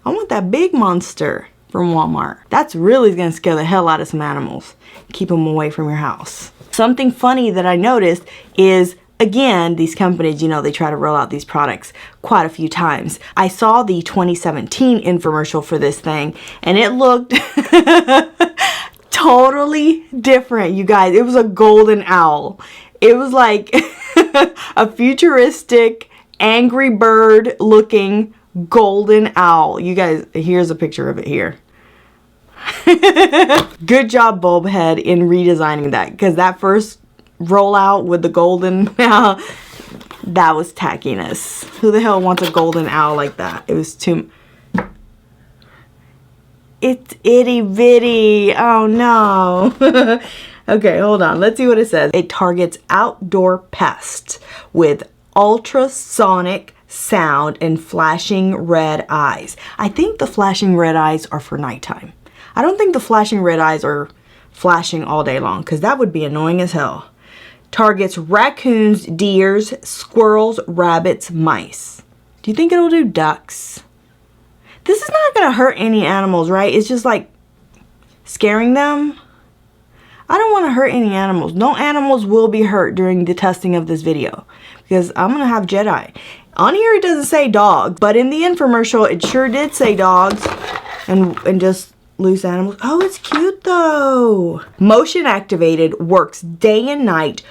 want that big monster from Walmart. That's really gonna scare the hell out of some animals. Keep them away from your house. Something funny that I noticed is, again, these companies, you know, they try to roll out these products quite a few times. I saw the 2017 infomercial for this thing, and it looked totally different, you guys. It was a golden owl. It was like a futuristic, Angry Bird looking golden owl. You guys, here's a picture of it here. Good job, BulbHead, in redesigning that, because that first rollout with the golden owl, that was tackiness. Who the hell wants a golden owl like that? It was too... It's itty bitty. Oh no. Okay, hold on. Let's see what it says. It targets outdoor pests with ultrasonic sound and flashing red eyes. I think the flashing red eyes are for nighttime. I don't think the flashing red eyes are flashing all day long, because that would be annoying as hell. Targets raccoons, deers, squirrels, rabbits, mice. Do you think it'll do ducks? This is not gonna hurt any animals, right? It's just like scaring them. I don't want to hurt any animals. No animals will be hurt during the testing of this video, because I'm gonna have Jedi. On here it doesn't say dogs, but in the infomercial it sure did say dogs and just loose animals. Oh, it's cute though. Motion activated, works day and night,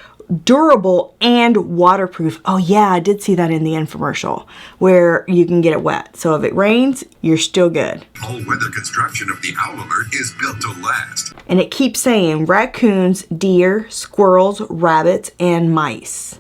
durable and waterproof. Oh yeah, I did see that in the infomercial where you can get it wet. So if it rains, you're still good. All-weather construction of the Owl Alert is built to last. And it keeps saying raccoons, deer, squirrels, rabbits, and mice.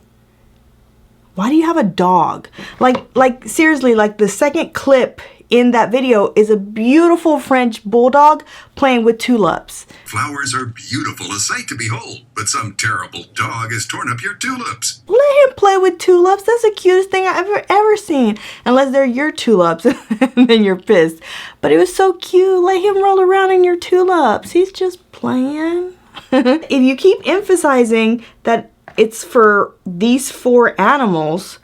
Why do you have a dog? Like seriously, like the second clip in that video is a beautiful French bulldog playing with tulips. Flowers are beautiful, a sight to behold, but some terrible dog has torn up your tulips. Let him play with tulips. That's the cutest thing I've ever seen. Unless they're your tulips, and then you're pissed. But it was so cute. Let him roll around in your tulips. He's just playing. If you keep emphasizing that it's for these 4 animals,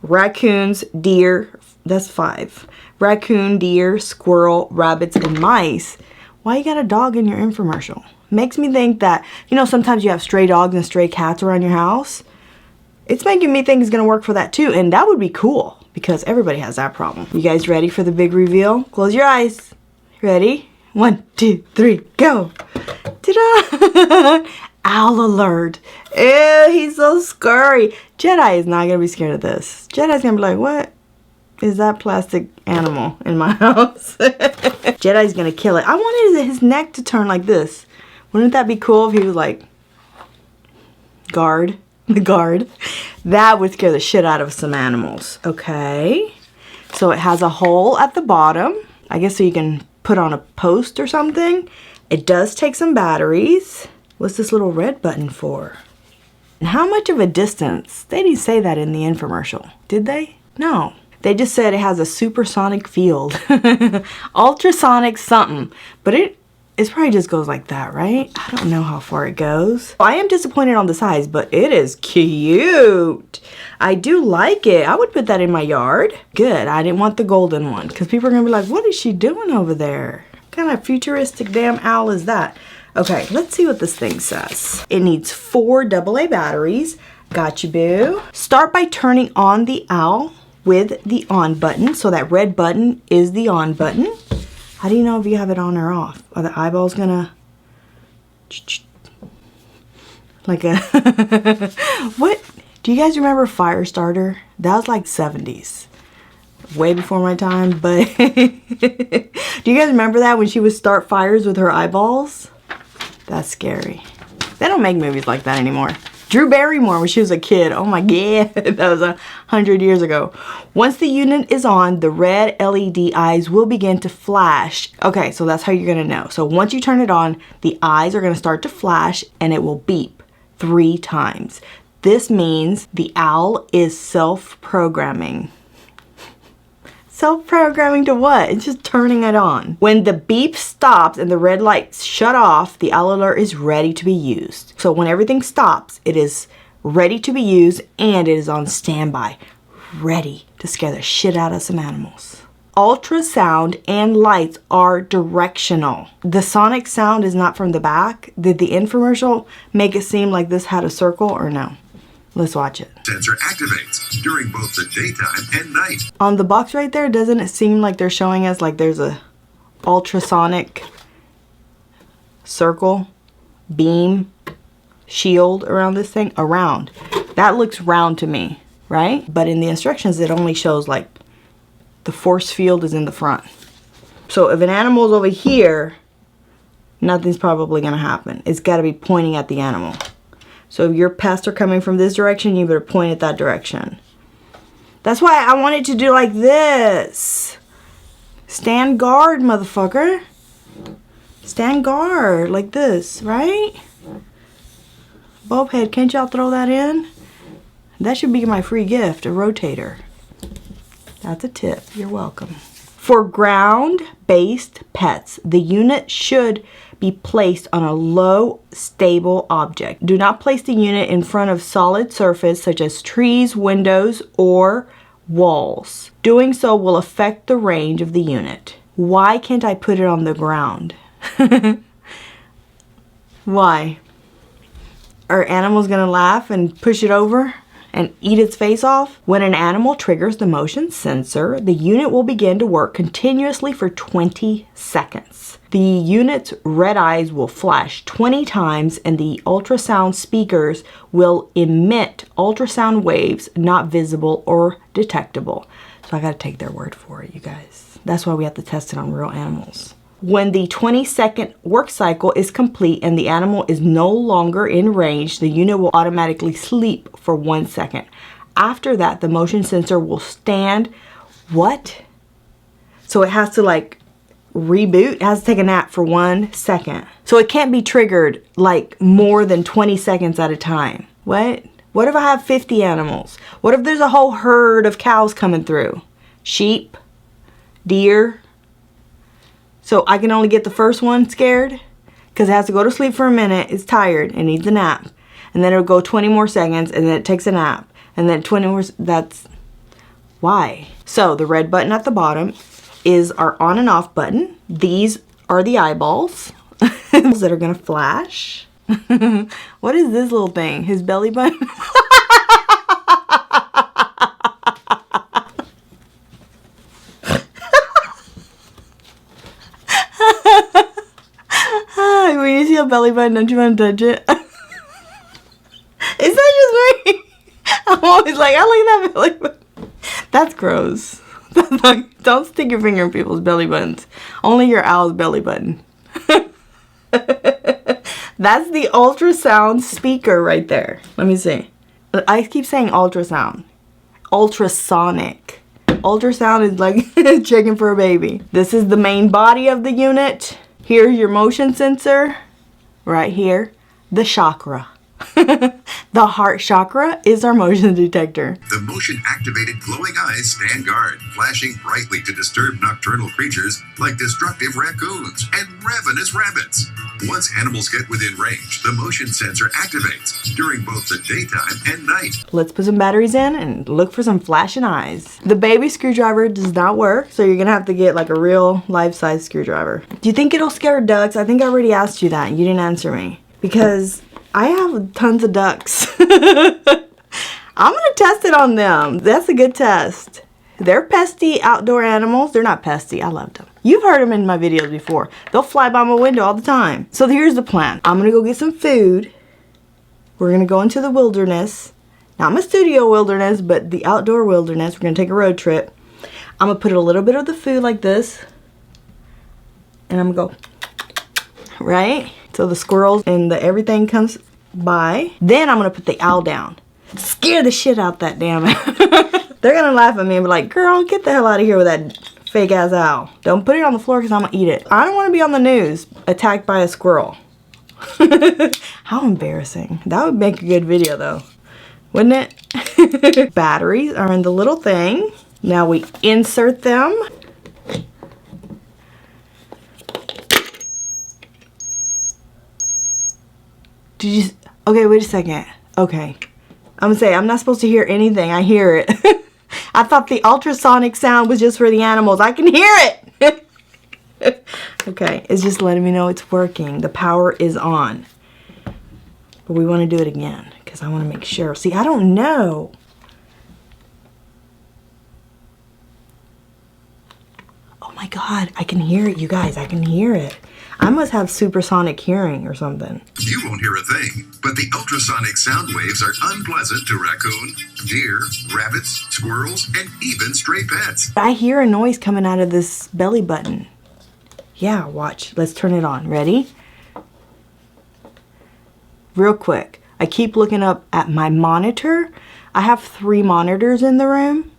raccoons, deer, that's 5. Raccoon, deer, squirrel, rabbits, and mice. Why you got a dog in your infomercial? Makes me think that, you know, sometimes you have stray dogs and stray cats around your house. It's making me think it's gonna work for that too, and that would be cool, because everybody has that problem. You guys ready for the big reveal? Close your eyes. Ready? 1, 2, 3, go. Ta-da! Owl Alert. Ew, he's so scary. Jedi is not gonna be scared of this. Jedi's gonna be like, what is that plastic animal in my house? Jedi's gonna kill it. I wanted his neck to turn like this. Wouldn't that be cool if he was like, guard, the guard. That would scare the shit out of some animals. Okay. So it has a hole at the bottom. I guess so you can put on a post or something. It does take some batteries. What's this little red button for? And how much of a distance? They didn't say that in the infomercial, did they? No. They just said it has a supersonic field. Ultrasonic something. But it probably just goes like that, right? I don't know how far it goes. I am disappointed on the size, but it is cute. I do like it. I would put that in my yard. Good. I didn't want the golden one because people are going to be like, what is she doing over there? What kind of futuristic damn owl is that? Okay, let's see what this thing says. It needs 4 AA batteries. Gotcha, boo. Start by turning on the owl with the on button. So that red button is the on button. How do you know if you have it on or off? Are the eyeballs gonna... like a... What? Do you guys remember Firestarter? That was like 70s. Way before my time, but... Do you guys remember that when she would start fires with her eyeballs? That's scary. They don't make movies like that anymore. Drew Barrymore when she was a kid. Oh my god, that was 100 years ago. Once the unit is on, the red LED eyes will begin to flash. Okay, so that's how you're gonna know. So once you turn it on, the eyes are gonna start to flash and it will beep 3 times. This means the owl is self-programming. Self-programming to what? It's just turning it on. When the beep stops and the red lights shut off, the owl alert is ready to be used. So when everything stops, it is ready to be used and it is on standby, ready to scare the shit out of some animals. Ultrasound and lights are directional. The sonic sound is not from the back. Did the infomercial make it seem like this had a circle or no? Let's watch it. Sensor activates during both the daytime and night. On the box right there, doesn't it seem like they're showing us like there's a ultrasonic circle, beam, shield around this thing? Around. That looks round to me, right? But in the instructions, it only shows like the force field is in the front. So if an animal's over here, nothing's probably gonna happen. It's gotta be pointing at the animal. So if your pests are coming from this direction, you better point it that direction. That's why I wanted to do like this. Stand guard, motherfucker. Stand guard, like this, right? BulbHead, can't y'all throw that in? That should be my free gift, a rotator. That's a tip, you're welcome. For ground-based pets, the unit should be placed on a low, stable object. Do not place the unit in front of solid surface such as trees, windows, or walls. Doing so will affect the range of the unit. Why can't I put it on the ground? Why? Are animals gonna laugh and push it over and eat its face off? When an animal triggers the motion sensor, the unit will begin to work continuously for 20 seconds. The unit's red eyes will flash 20 times and the ultrasound speakers will emit ultrasound waves not visible or detectable. So I gotta take their word for it, you guys. That's why we have to test it on real animals. When the 20-second work cycle is complete and the animal is no longer in range, the unit will automatically sleep for 1 second. After that, the motion sensor will stand. What? So it has to like reboot. It has to take a nap for 1 second. So it can't be triggered like more than 20 seconds at a time. What? What if I have 50 animals? What if there's a whole herd of cows coming through? Sheep? Deer? So I can only get the first one scared because it has to go to sleep for a minute. It's tired. It needs a nap. And then it'll go 20 more seconds and then it takes a nap. And then 20 more, that's why. So the red button at the bottom is our on and off button. These are the eyeballs that are gonna flash. What is this little thing? His belly button? When you see a belly button, don't you want to touch it? Is that just me? I'm always like, I like that belly button. That's gross. Don't stick your finger in people's belly buttons. Only your owl's belly button. That's the ultrasound speaker right there. Let me see. I keep saying ultrasound. Ultrasonic. Ultrasound is like checking for a baby. This is the main body of the unit. Here's your motion sensor. Right here. The chakra. The heart chakra is our motion detector. The motion-activated glowing eyes stand guard, flashing brightly to disturb nocturnal creatures like destructive raccoons and ravenous rabbits. Once animals get within range, the motion sensor activates during both the daytime and night. Let's put some batteries in and look for some flashing eyes. The baby screwdriver does not work, so you're gonna have to get like a real life-size screwdriver. Do you think it'll scare ducks? I think I already asked you that. You didn't answer me. Because I have tons of ducks. I'm gonna test it on them. That's a good test. They're pesty outdoor animals. They're not pesty. I love them. You've heard them in my videos before. They'll fly by my window all the time. So here's the plan. I'm gonna go get some food. We're gonna go into the wilderness. Not my studio wilderness, but the outdoor wilderness. We're gonna take a road trip. I'm gonna put a little bit of the food like this. And I'm gonna go, right? So the squirrels and the everything comes by. Then I'm gonna put the owl down. Scare the shit out that damn owl. They're gonna laugh at me and be like, girl, get the hell out of here with that fake ass owl. Don't put it on the floor because I'm gonna eat it. I don't wanna be on the news attacked by a squirrel. How embarrassing. That would make a good video though, wouldn't it? Batteries are in the little thing. Now we insert them. Did you, okay, wait a second. Okay. I'm gonna say, I'm not supposed to hear anything. I hear it. I thought the ultrasonic sound was just for the animals. I can hear it. Okay, it's just letting me know it's working. The power is on. But we want to do it again because I want to make sure. See, I don't know. Oh my God, I can hear it, you guys. I can hear it. I must have supersonic hearing or something. You won't hear a thing, but the ultrasonic sound waves are unpleasant to raccoon, deer, rabbits, squirrels, and even stray pets. I hear a noise coming out of this belly button. Yeah, watch. Let's turn it on. Ready? Real quick. I keep looking up at my monitor. I have 3 monitors in the room.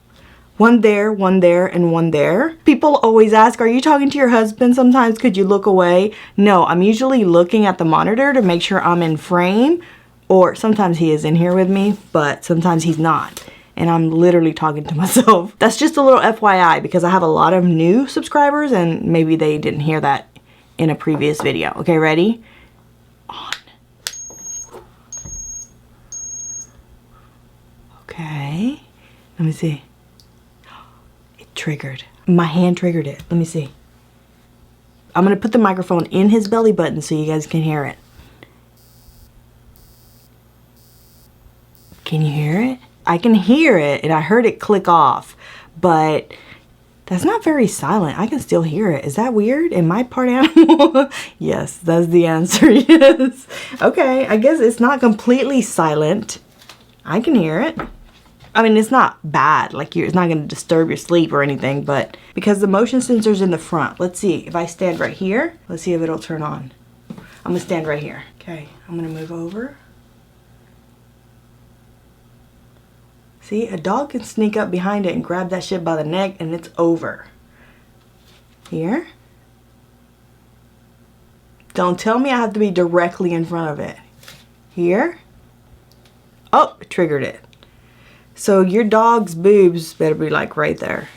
One there, and one there. People always ask, are you talking to your husband sometimes? Could you look away? No, I'm usually looking at the monitor to make sure I'm in frame. Or sometimes he is in here with me, but sometimes he's not. And I'm literally talking to myself. That's just a little FYI because I have a lot of new subscribers and maybe they didn't hear that in a previous video. Okay, ready? On. Okay, let me see. Triggered. My hand triggered it. Let me see. I'm gonna put the microphone in his belly button so you guys can hear it. Can you hear it? I can hear it and I heard it click off, but that's not very silent. I can still hear it. Is that weird? Am I part animal? Yes, that's the answer. Yes. Okay, I guess it's not completely silent. I can hear it. I mean, it's not bad, like it's not going to disturb your sleep or anything, but because the motion sensor's in the front. Let's see, if I stand right here, let's see if it'll turn on. I'm going to stand right here. Okay, I'm going to move over. See, a dog can sneak up behind it and grab that shit by the neck and it's over. Here. Don't tell me I have to be directly in front of it. Here. Oh, it triggered it. So your dog's boobs better be like right there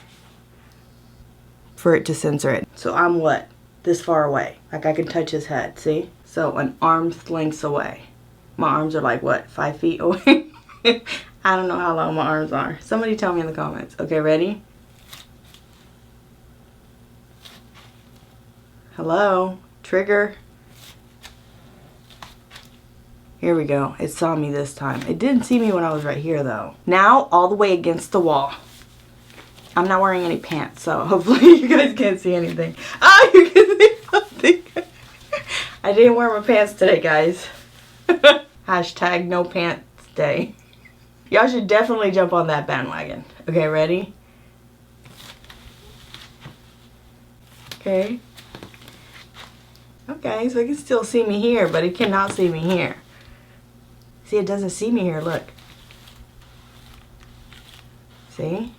for it to censor it. So I'm what? This far away. Like I can touch his head, see? So an arm's length away. My arms are like what, 5 feet away? I don't know how long my arms are. Somebody tell me in the comments. Okay, ready? Hello? Trigger? Here we go. It saw me this time. It didn't see me when I was right here though. Now all the way against the wall. I'm not wearing any pants, so hopefully you guys can't see anything. Oh, you can see something. I didn't wear my pants today, guys. Hashtag no pants day. Y'all should definitely jump on that bandwagon. Okay, ready? Okay. Okay, so it can still see me here, but it cannot see me here. See, it doesn't see me here, look. See?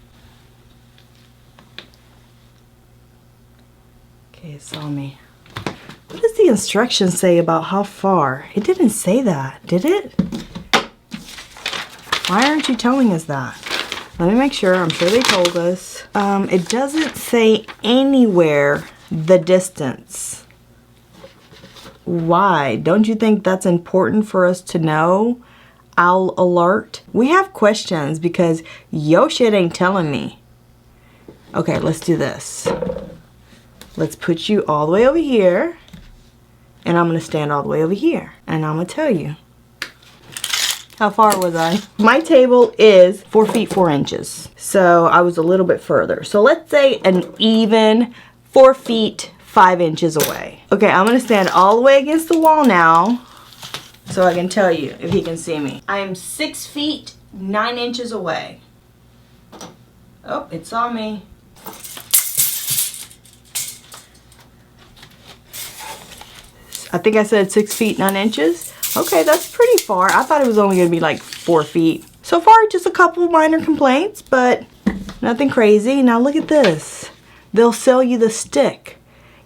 Okay, it saw me. What does the instructions say about how far? It didn't say that, did it? Why aren't you telling us that? Let me make sure. I'm sure they told us. It doesn't say anywhere the distance. Why? Don't you think that's important for us to know? Owl alert. We have questions because yo shit ain't telling me. Okay, let's do this. Let's put you all the way over here. And I'm going to stand all the way over here. And I'm going to tell you. How far was I? My table is 4 feet 4 inches. So I was a little bit further. So let's say an even 4 feet 5 inches away. Okay, I'm going to stand all the way against the wall now. So I can tell you if he can see me. I am 6 feet 9 inches away. Oh, it saw me. I think I said 6 feet 9 inches. Okay, that's pretty far. I thought it was only going to be like 4 feet. So far, just a couple minor complaints, but nothing crazy. Now look at this. They'll sell you the stick.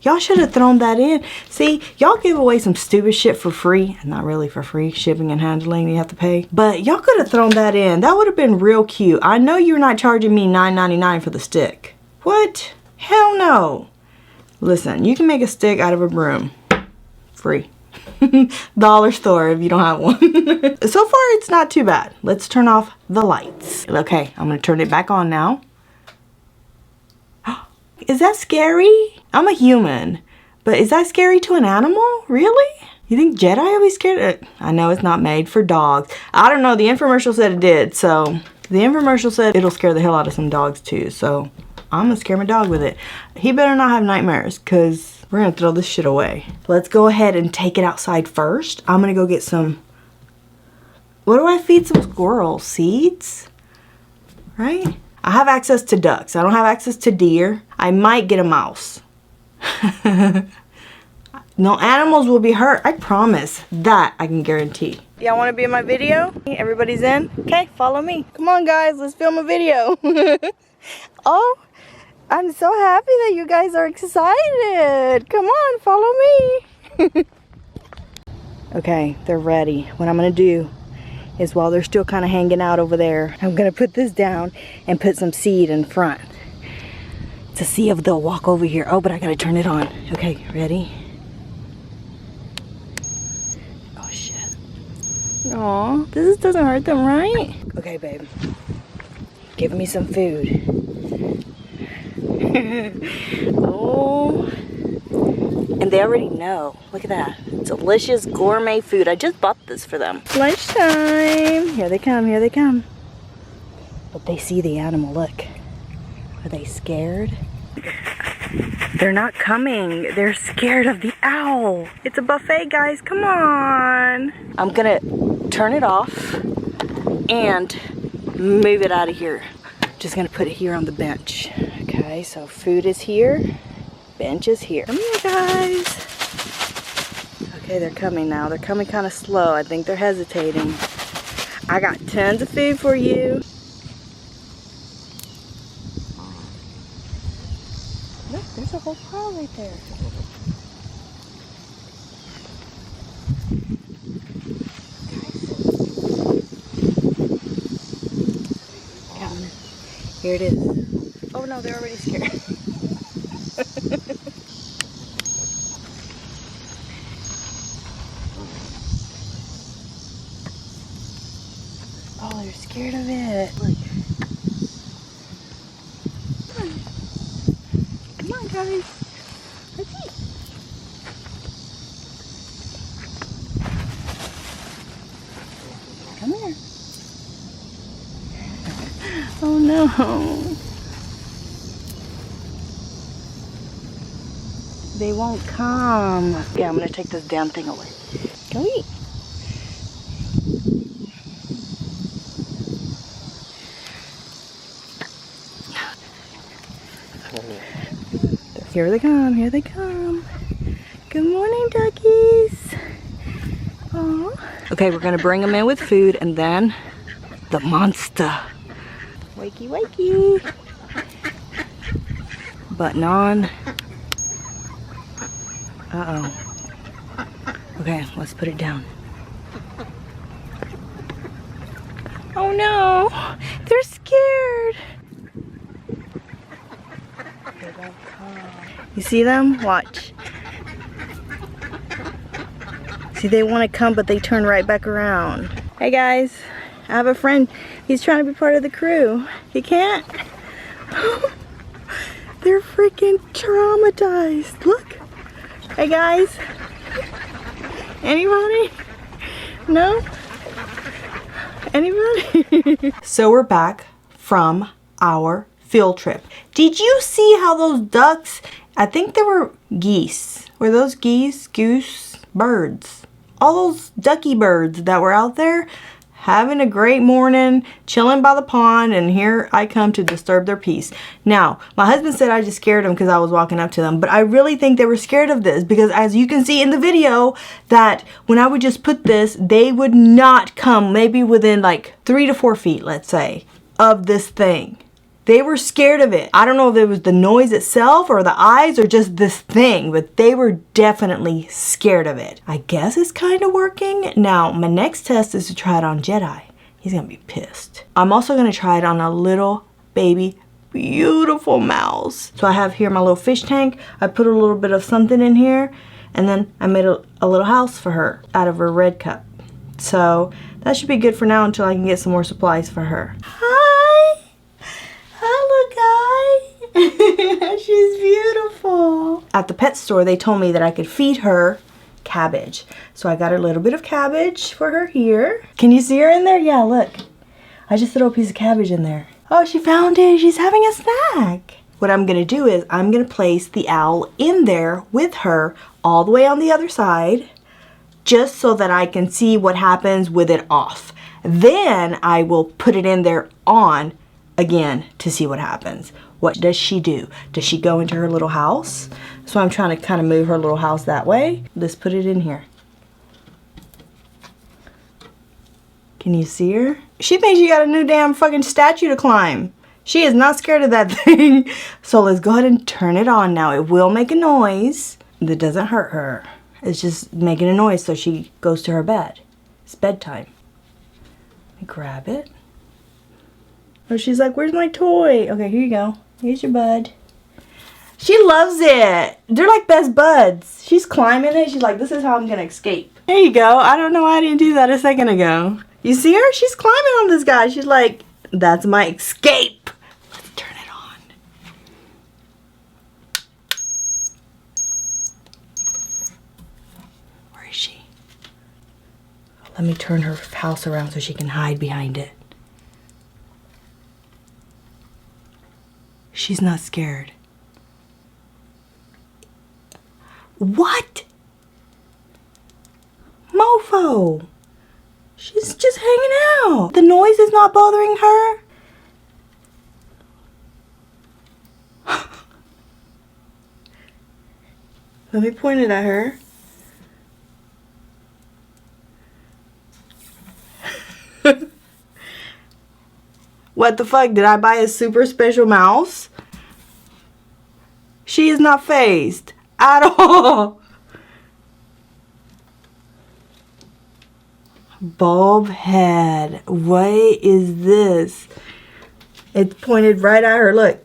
Y'all should have thrown that in. See, y'all give away some stupid shit for free. Not really for free. Shipping and handling, you have to pay. But y'all could have thrown that in. That would have been real cute. I know you're not charging me $9.99 for the stick. What? Hell no. Listen, you can make a stick out of a broom. Free. Dollar store if you don't have one. So far, it's not too bad. Let's turn off the lights. Okay, I'm going to turn it back on now. Is that scary? I'm a human, but is that scary to an animal? Really? You think Jedi will be scared? I know it's not made for dogs. I don't know. The infomercial said it did, so the infomercial said it'll scare the hell out of some dogs too, so I'm gonna scare my dog with it. He better not have nightmares, because we're gonna throw this shit away. Let's go ahead and take it outside first. I'm gonna go get some, what do I feed some squirrels? Seeds? Right? I have access to ducks. I don't have access to deer. I might get a mouse. No animals will be hurt. I promise. That I can guarantee. Y'all want to be in my video? Everybody's in? Okay, follow me. Come on, guys. Let's film a video. Oh, I'm so happy that you guys are excited. Come on, follow me. Okay, they're ready. What I'm going to do is while they're still kind of hanging out over there, I'm gonna put this down and put some seed in front to see if they'll walk over here. Oh, but I gotta turn it on. Okay, ready? Oh shit. Aw, this doesn't hurt them, right? Okay, babe. Give me some food. Oh. And they already know. Look at that. Delicious gourmet food. I just bought this for them. Lunchtime. Here they come. Here they come. But they see the animal. Look. Are they scared? They're not coming. They're scared of the owl. It's a buffet, guys. Come on. I'm going to turn it off and move it out of here. Just going to put it here on the bench. Okay, so food is here. Bench is here. Come here, guys. Okay, they're coming now. They're coming kind of slow. I think they're hesitating. I got tons of food for you. Look, there's a whole pile right there. Come. Here it is. Oh no, they're already scared. Oh, they're scared of it. Look. Come on, guys. Let's eat. Come here. Oh no. They won't come. Yeah, I'm gonna take this damn thing away. Go eat. Here they come, here they come. Good morning, duckies. Aww. Okay, we're gonna bring them in with food and then the monster. Wakey, wakey. Button on. Uh-oh. Okay, let's put it down. Oh no, they're scared. You see them? Watch. See, they want to come, but they turn right back around. Hey guys, I have a friend. He's trying to be part of the crew. He can't. They're freaking traumatized. Look. Hey guys. Anybody? No? Anybody? So we're back from our field trip. Did you see how those ducks, I think they were geese. Were those geese? Goose? Birds. All those ducky birds that were out there having a great morning, chilling by the pond, and here I come to disturb their peace. Now, my husband said I just scared them because I was walking up to them, but I really think they were scared of this because as you can see in the video, that when I would just put this, they would not come maybe within like 3 to 4 feet, let's say, of this thing. They were scared of it. I don't know if it was the noise itself or the eyes or just this thing, but they were definitely scared of it. I guess it's kind of working. Now, my next test is to try it on Jedi. He's gonna be pissed. I'm also gonna try it on a little baby, beautiful mouse. So I have here my little fish tank. I put a little bit of something in here, and then I made a little house for her out of her red cup. So that should be good for now until I can get some more supplies for her. Hi! She's beautiful. At the pet store, they told me that I could feed her cabbage. So I got a little bit of cabbage for her here. Can you see her in there? Yeah, look. I just threw a piece of cabbage in there. Oh, she found it. She's having a snack. What I'm going to do is I'm going to place the owl in there with her all the way on the other side, just so that I can see what happens with it off. Then I will put it in there on again to see what happens. What does she do? Does she go into her little house? So I'm trying to kind of move her little house that way. Let's put it in here. Can you see her? She thinks she got a new damn fucking statue to climb. She is not scared of that thing. So let's go ahead and turn it on now. It will make a noise. That doesn't hurt her. It's just making a noise so she goes to her bed. It's bedtime. Let me grab it. Oh, she's like, where's my toy? Okay, here you go. Here's your bud. She loves it. They're like best buds. She's climbing it. She's like, this is how I'm going to escape. There you go. I don't know why I didn't do that a second ago. You see her? She's climbing on this guy. She's like, that's my escape. Let's turn it on. Where is she? Let me turn her house around so she can hide behind it. She's not scared. What? Mofo. She's just hanging out. The noise is not bothering her. Let me point it at her. What the fuck? Did I buy a super special mouse? She is not fazed at all. BulbHead. What is this? It's pointed right at her. Look.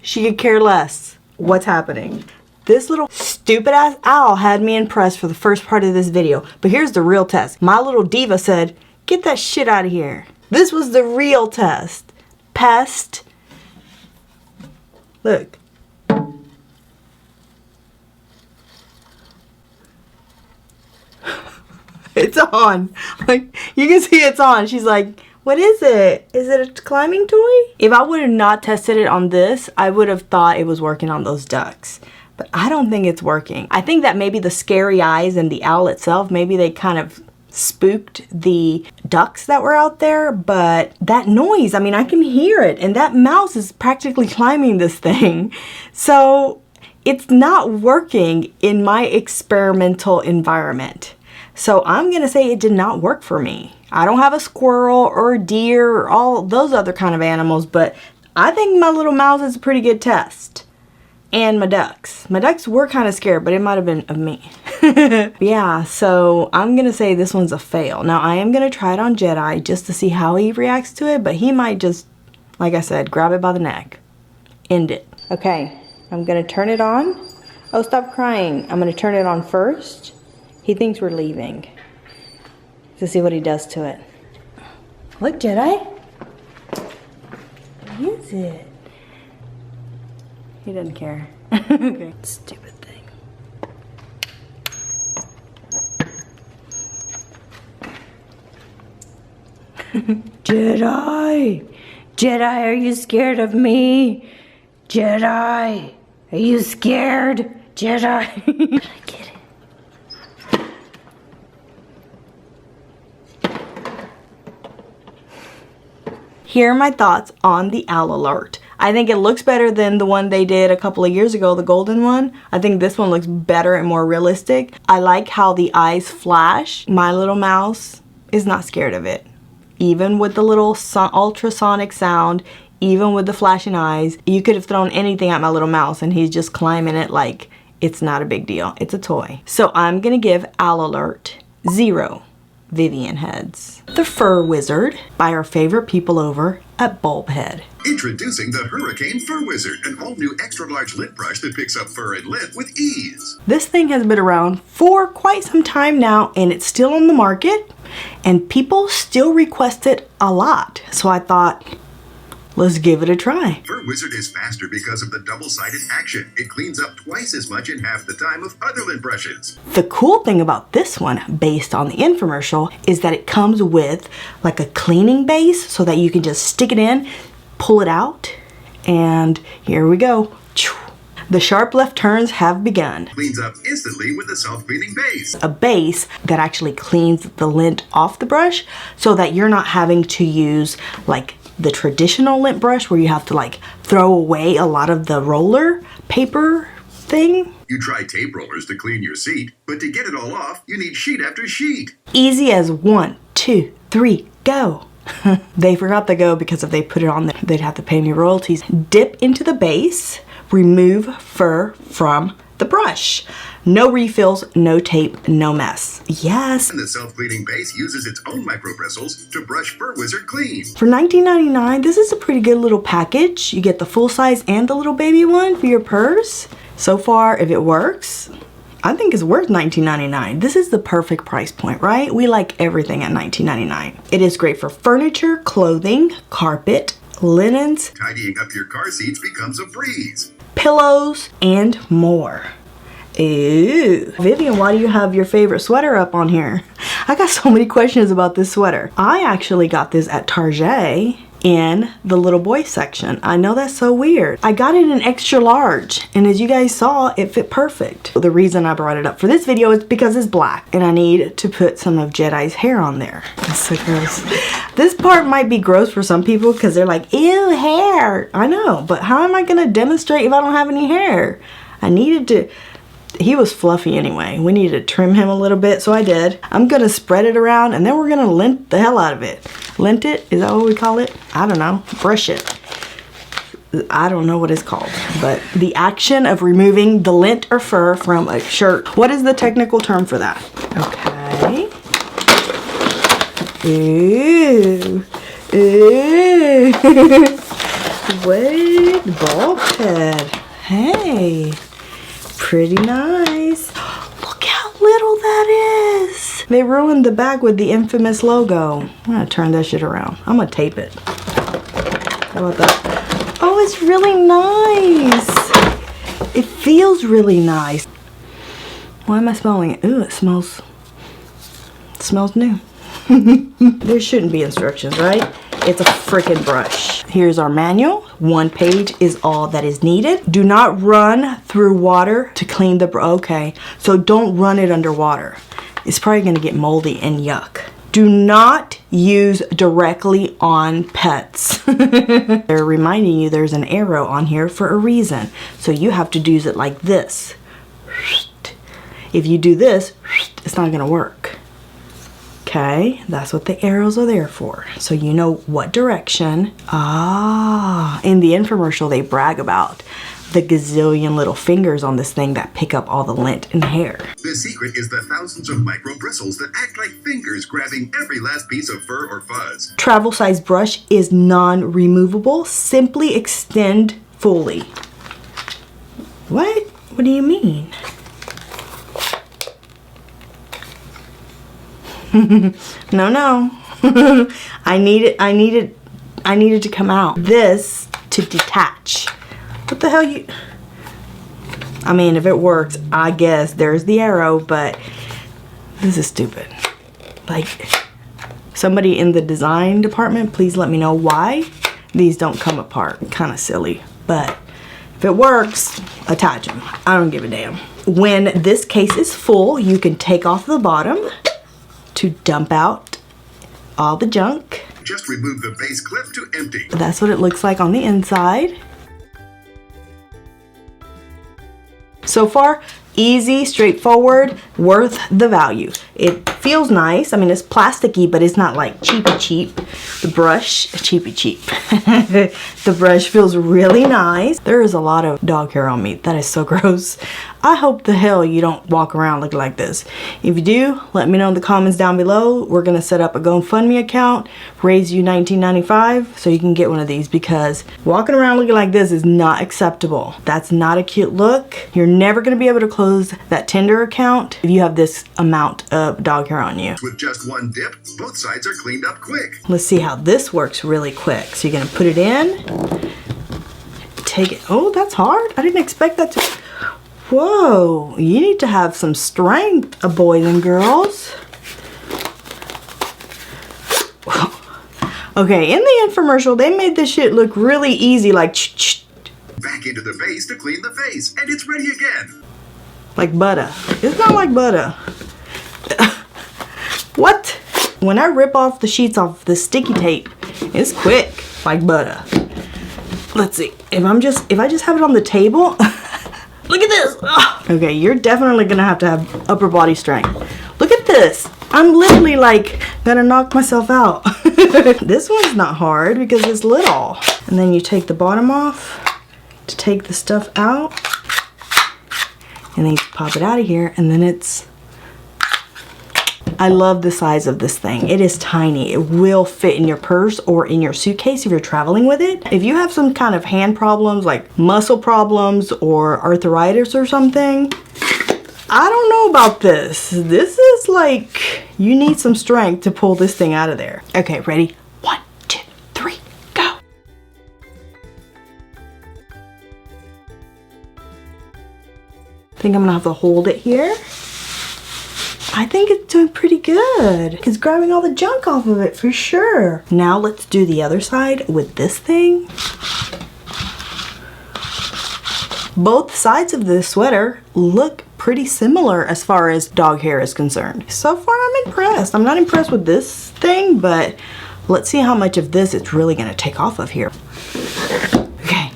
She could care less what's happening. This little stupid ass owl had me impressed for the first part of this video. But here's the real test. My little diva said, get that shit out of here. This was the real test. Pest. Look. It's on. Like, you can see it's on. She's like, what is it? Is it a climbing toy? If I would have not tested it on this, I would have thought it was working on those ducks. But I don't think it's working. I think that maybe the scary eyes and the owl itself, maybe they kind of spooked the ducks that were out there, but that noise, I mean, I can hear it, and that mouse is practically climbing this thing. So it's not working in my experimental environment. So I'm gonna say it did not work for me. I don't have a squirrel or a deer or all those other kind of animals, but I think my little mouse is a pretty good test. And my ducks. My ducks were kind of scared, but it might have been of me. Yeah, so I'm gonna say this one's a fail. Now I am gonna try it on Jedi just to see how he reacts to it, but he might just, like I said, grab it by the neck. End it. Okay, I'm gonna turn it on. Oh, stop crying. I'm gonna turn it on first. He thinks we're leaving. To see what he does to it. Look, Jedi. What is it? He doesn't care. Okay. Stupid thing. Jedi! Jedi, are you scared of me? Jedi! Are you scared? Jedi! Did I get it? Here are my thoughts on the owl alert. I think it looks better than the one they did a couple of years ago, the golden one. I think this one looks better and more realistic. I like how the eyes flash. My little mouse is not scared of it. Even with the little ultrasonic sound, even with the flashing eyes, you could have thrown anything at my little mouse and he's just climbing it like it's not a big deal. It's a toy. So I'm gonna give Owl Alert 0 Vivian heads. The Fur Wizard by our favorite people over at BulbHead. Introducing the Hurricane Fur Wizard, an all-new extra-large lint brush that picks up fur and lint with ease. This thing has been around for quite some time now and it's still on the market and people still request it a lot. So I thought, let's give it a try. Fur Wizard is faster because of the double-sided action. It cleans up twice as much in half the time of other lint brushes. The cool thing about this one, based on the infomercial, is that it comes with like a cleaning base so that you can just stick it in, pull it out, and here we go. The sharp left turns have begun. Cleans up instantly with a self-cleaning base. A base that actually cleans the lint off the brush so that you're not having to use like the traditional lint brush where you have to like throw away a lot of the roller paper thing. You try tape rollers to clean your seat, but to get it all off, you need sheet after sheet. Easy as 1, 2, 3, go. They forgot the go because if they put it on there, they'd have to pay me royalties. Dip into the base, remove fur from the brush. No refills, no tape, no mess. Yes. And the self-cleaning base uses its own micro bristles to brush Fur Wizard clean. For $19.99, this is a pretty good little package. You get the full size and the little baby one for your purse. So far, if it works, I think it's worth $19.99. This is the perfect price point, right? We like everything at $19.99. It is great for furniture, clothing, carpet, linens, Tidying up your car seats becomes a breeze. pillows, and more. Ooh. Vivian, why do you have your favorite sweater up on here? I got so many questions about this sweater. I actually got this at Target in the little boy section. I know that's so weird. I got it in extra large, and as you guys saw, it fit perfect. The reason I brought it up for this video is because it's black, and I need to put some of Jedi's hair on there. That's so gross. This part might be gross for some people because they're like, ew, hair. I know, but how am I gonna demonstrate if I don't have any hair? I needed to. He was fluffy anyway. We needed to trim him a little bit, so I did. I'm gonna spread it around and then we're gonna lint the hell out of it. Lint it? Is that what we call it? I don't know. Brush it. I don't know what it's called, but the action of removing the lint or fur from a shirt. What is the technical term for that? Okay. Ooh. Ooh. Wait, BulbHead. Hey. Pretty nice. Look how little that is. They ruined the back with the infamous logo. I'm gonna turn that shit around. I'm gonna tape it. How about that? Oh, it's really nice. It feels really nice. Why am I smelling it? Ooh, it smells new. There shouldn't be instructions, right? It's a freaking brush. Here's our manual. 1 page is all that is needed. Do not run through water to clean the brush. Okay, so don't run it underwater. It's probably gonna get moldy and yuck. Do not use directly on pets. They're reminding you there's an arrow on here for a reason. So you have to use it like this. If you do this, it's not gonna work. Okay, that's what the arrows are there for. So you know what direction. Ah, in the infomercial they brag about the gazillion little fingers on this thing that pick up all the lint and hair. The secret is the thousands of micro bristles that act like fingers grabbing every last piece of fur or fuzz. Travel size brush is non-removable. Simply extend fully. What? What do you mean? No. I needed to come out. This to detach. What the hell you... I mean, if it works, I guess there's the arrow, but this is stupid. Like, somebody in the design department, please let me know why these don't come apart. Kind of silly, but if it works, attach them. I don't give a damn. When this case is full, you can take off the bottom to dump out all the junk. Just remove the base clip to empty. That's what it looks like on the inside. So far, easy, straightforward, worth the value. It feels nice. I mean, it's plasticky, but it's not like cheapy cheap. The brush, cheapy cheap. The brush feels really nice. There is a lot of dog hair on me. That is so gross. I hope the hell you don't walk around looking like this. If you do, let me know in the comments down below. We're gonna set up a GoFundMe account, raise you $19.95 so you can get one of these, because walking around looking like this is not acceptable. That's not a cute look. You're never gonna be able to close that Tinder account if you have this amount of dog hair on you. With just one dip, both sides are cleaned up quick. Let's see how this works really quick. So you're gonna put it in, take it. Oh, that's hard. I didn't expect that to. Whoa, you need to have some strength, boys and girls. Okay, in the infomercial, they made this shit look really easy, like Back into the base to clean the face, and it's ready again. like butter. It's not like butter. What? When I rip off the sheets off the sticky tape, it's quick, like butter. Let's see, if I just have it on the table. Look at this. Ugh. Okay, you're definitely gonna have to have upper body strength. Look at this. I'm literally like gonna knock myself out. This one's not hard because it's little. And then you take the bottom off to take the stuff out. And then you pop it out of here, and then it's... I love the size of this thing. It is tiny. It will fit in your purse or in your suitcase if you're traveling with it. If you have some kind of hand problems, like muscle problems or arthritis or something, I don't know about this. This is like, you need some strength to pull this thing out of there. Okay, ready? 1, 2, 3, go. I think I'm gonna have to hold it here. I think it's doing pretty good. It's grabbing all the junk off of it for sure. Now let's do the other side with this thing. Both sides of this sweater look pretty similar as far as dog hair is concerned. So far I'm impressed. I'm not impressed with this thing, but let's see how much of this it's really gonna take off of here. Okay.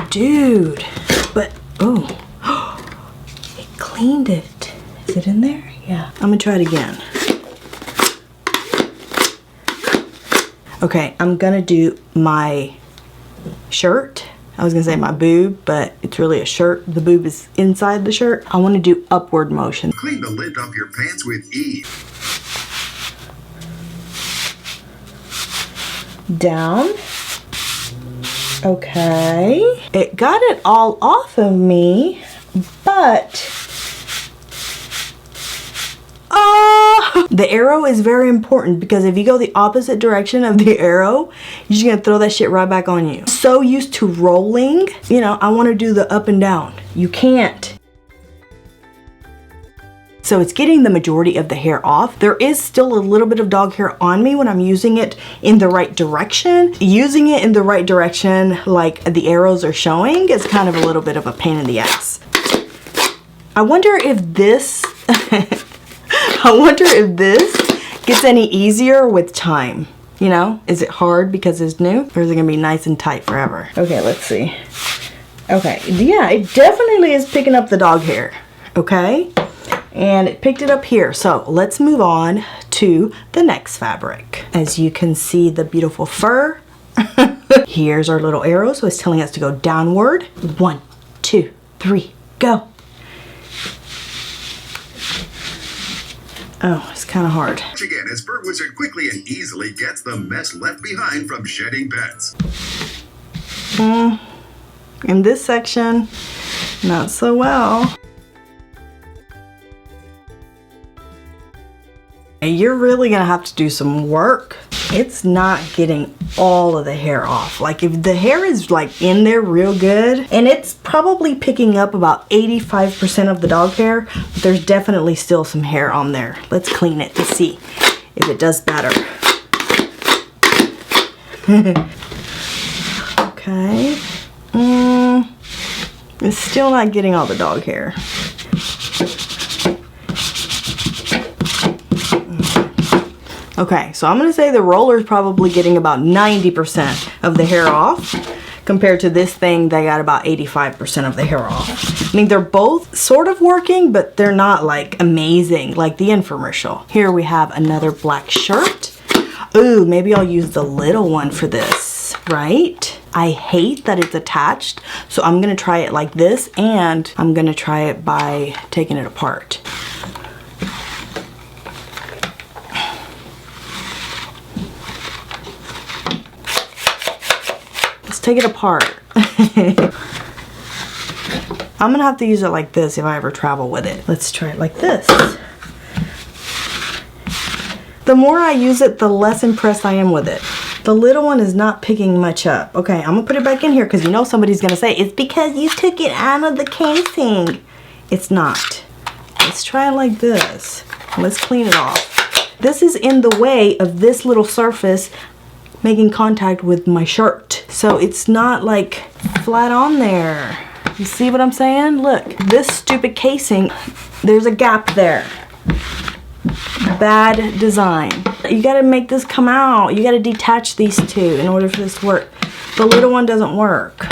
Dude, but, oh, it cleaned it. Is it in there? Yeah. I'm gonna try it again. Okay, I'm gonna do my shirt. I was gonna say my boob, but it's really a shirt. The boob is inside the shirt. I wanna do upward motion. Clean the lint off your pants with ease. Down. Okay. It got it all off of me, but the arrow is very important, because if you go the opposite direction of the arrow, you're just gonna throw that shit right back on you. So used to rolling, you know, I want to do the up and down. You can't. So it's getting the majority of the hair off. There is still a little bit of dog hair on me when I'm using it in the right direction. Using it in the right direction, like the arrows are showing, is kind of a little bit of a pain in the ass. I wonder if this gets any easier with time. You know, is it hard because it's new, or is it gonna be nice and tight forever? Okay, let's see. Okay, yeah, it definitely is picking up the dog hair, okay? and it picked it up here. So let's move on to the next fabric. As you can see, the beautiful fur. Here's our little arrow, so it's telling us to go downward. 1, 2, 3, go. Oh, it's kind of hard. Again, as Fur Wizard quickly and easily gets the mess left behind from shedding pets. In this section, not so well. You're really gonna have to do some work. It's not getting all of the hair off. Like if the hair is like in there real good, and it's probably picking up about 85% of the dog hair, but there's definitely still some hair on there. Let's clean it to see if it does better. Okay. It's still not getting all the dog hair. Okay, so I'm gonna say the roller is probably getting about 90% of the hair off, compared to this thing that got about 85% of the hair off. I mean, they're both sort of working, but they're not like amazing like the infomercial. Here we have another black shirt. Ooh, maybe I'll use the little one for this, right? I hate that it's attached, so I'm gonna try it like this, and I'm gonna try it by taking it apart. Take it apart. I'm gonna have to use it like this if I ever travel with it. Let's try it like this. The more I use it, the less impressed I am with it. The little one is not picking much up. Okay, I'm gonna put it back in here because you know somebody's gonna say, it's because you took it out of the casing. It's not. Let's try it like this. Let's clean it off. This is in the way of this little surface making contact with my shirt. So it's not like flat on there. You see what I'm saying? Look, this stupid casing, there's a gap there. Bad design. You gotta make this come out. You gotta detach these two in order for this to work. The little one doesn't work.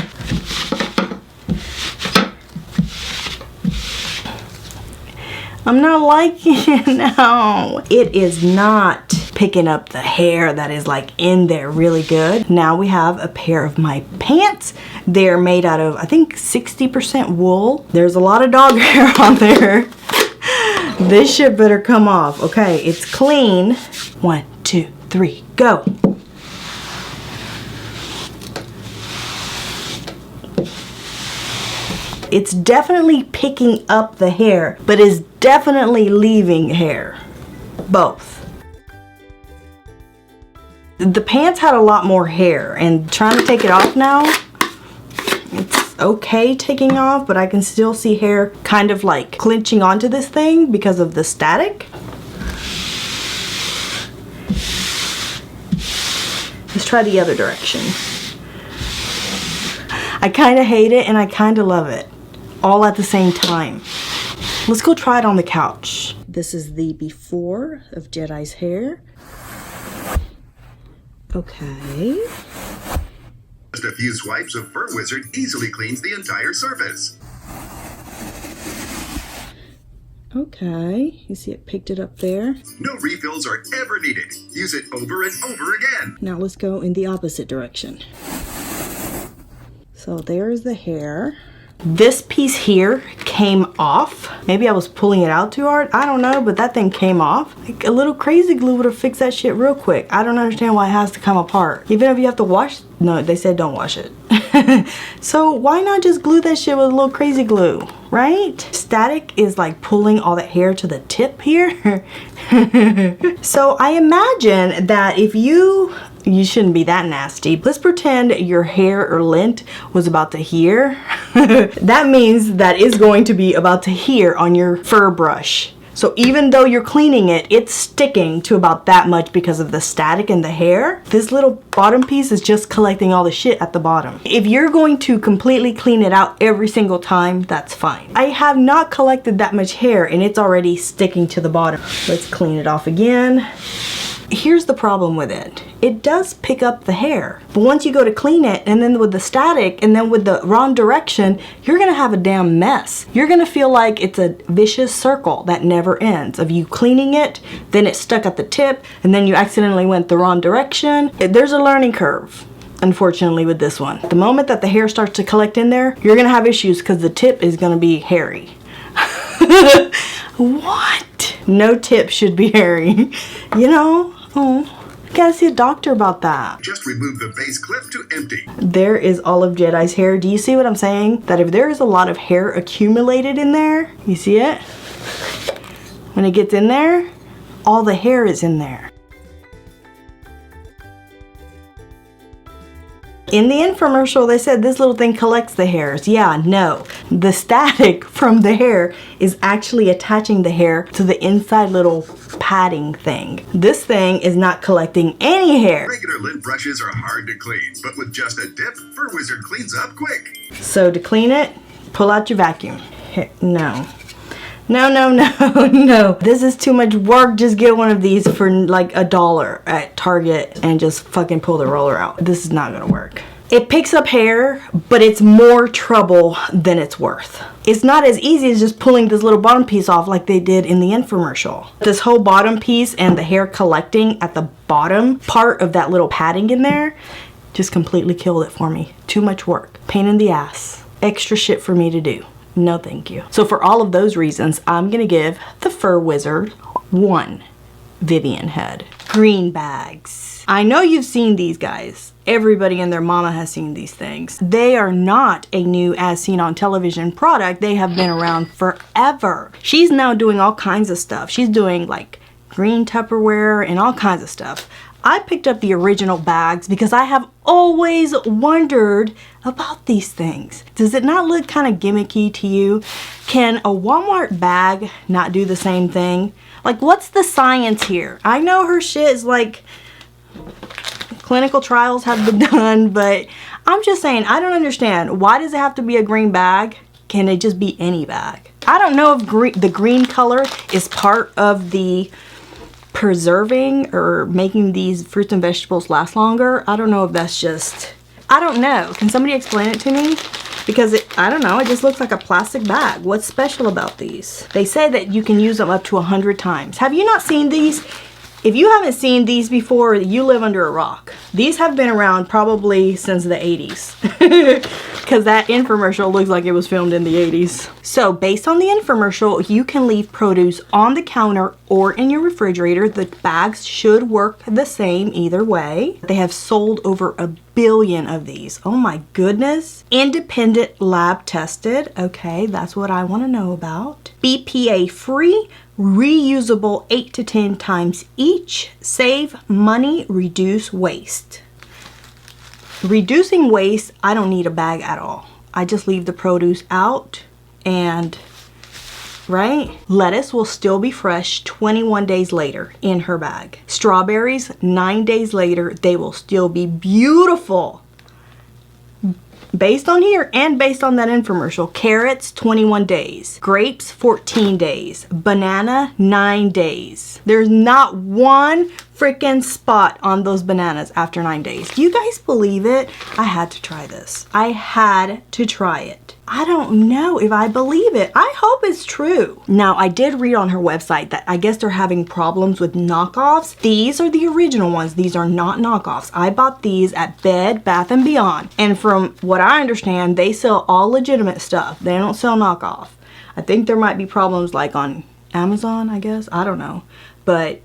I'm not liking it now. It is not picking up the hair that is like in there really good. Now we have a pair of my pants. They're made out of, I think, 60% wool. There's a lot of dog hair on there. This shit better come off. Okay, it's clean. 1, 2, 3, go. It's definitely picking up the hair, but is definitely leaving hair. Both. The pants had a lot more hair, and trying to take it off now, it's okay taking off, but I can still see hair kind of like clinching onto this thing because of the static. Let's try the other direction. I kind of hate it and I kind of love it, all at the same time. Let's go try it on the couch. This is the before of Jedi's hair. Okay. Just a few swipes of Fur Wizard easily cleans the entire surface. Okay, you see it picked it up there. No refills are ever needed. Use it over and over again. Now let's go in the opposite direction. So there's the hair. This piece here came off. Maybe I was pulling it out too hard. I don't know, but that thing came off. Like a little crazy glue would have fixed that shit real quick. I don't understand why it has to come apart. Even if you have to wash, no, they said don't wash it. So why not just glue that shit with a little crazy glue, right? Static is like pulling all that hair to the tip here. So I imagine that if you shouldn't be that nasty. Let's pretend your hair or lint was about to here. That means that is going to be about to here on your fur brush. So even though you're cleaning it, it's sticking to about that much because of the static in the hair. This little bottom piece is just collecting all the shit at the bottom. If you're going to completely clean it out every single time, that's fine. I have not collected that much hair and it's already sticking to the bottom. Let's clean it off again. Here's the problem with it. it does pick up the hair. But once you go to clean it, and then with the static, and then with the wrong direction, you're gonna have a damn mess. You're gonna feel like it's a vicious circle that never ends of you cleaning it, then it's stuck at the tip, and then you accidentally went the wrong direction. There's a learning curve, unfortunately, with this one. The moment that the hair starts to collect in there, you're gonna have issues because the tip is gonna be hairy. What? No tip should be hairy. You know? Oh. Gotta see a doctor about that. Just remove the base clip to empty. There is all of Jedi's hair. Do you see what I'm saying? That if there is a lot of hair accumulated in there, you see it? When it gets in there, all the hair is in there. In the infomercial, they said this little thing collects the hairs. Yeah, no. The static from the hair is actually attaching the hair to the inside little padding thing. This thing is not collecting any hair. Regular lint brushes are hard to clean, but with just a dip, Fur Wizard cleans up quick. So to clean it, pull out your vacuum. No. No, no, no, no. This is too much work. Just get one of these for like $1 at Target and just fucking pull the roller out. This is not gonna work. It picks up hair, but it's more trouble than it's worth. It's not as easy as just pulling this little bottom piece off like they did in the infomercial. This whole bottom piece and the hair collecting at the bottom part of that little padding in there just completely killed it for me. Too much work. Pain in the ass. Extra shit for me to do. No thank you. So for all of those reasons, I'm gonna give the Fur Wizard 1 Vivian head. GreenBags. I know you've seen these guys. Everybody and their mama has seen these things. They are not a new as seen on television product. They have been around forever. She's now doing all kinds of stuff. She's doing like green Tupperware and all kinds of stuff. I picked up the original bags because I have always wondered about these things. Does it not look kind of gimmicky to you? Can a Walmart bag not do the same thing? Like, what's the science here? I know her shit is like, clinical trials have been done, but I'm just saying, I don't understand. Why does it have to be a green bag? Can it just be any bag? I don't know if the green color is part of the preserving or making these fruits and vegetables last longer. I don't know if that's just, I don't know. Can somebody explain it to me? Because I don't know, it just looks like a plastic bag. What's special about these? They say that you can use them up to 100 times. Have you not seen these? If you haven't seen these before, you live under a rock. These have been around probably since the 80s. Because that infomercial looks like it was filmed in the 80s. So based on the infomercial, you can leave produce on the counter or in your refrigerator. The bags should work the same either way. They have sold over 1 billion of these. Oh my goodness. Independent lab tested. Okay, that's what I want to know about. BPA free. Reusable 8 to 10 times each. Save money, reduce waste. Reducing waste, I don't need a bag at all. I just leave the produce out and, right? Lettuce will still be fresh 21 days later in her bag. Strawberries, 9 days later, they will still be beautiful. Based on here and based on that infomercial, carrots, 21 days. Grapes, 14 days. Banana, 9 days. There's not one freaking spot on those bananas after 9 days. Do you guys believe it? I had to try this. I had to try it. I don't know if I believe it. I hope it's true. Now, I did read on her website that I guess they're having problems with knockoffs. These are the original ones. These are not knockoffs. I bought these at Bed Bath & Beyond. And from what I understand, they sell all legitimate stuff. They don't sell knockoff. I think there might be problems like on Amazon, I guess. I don't know. But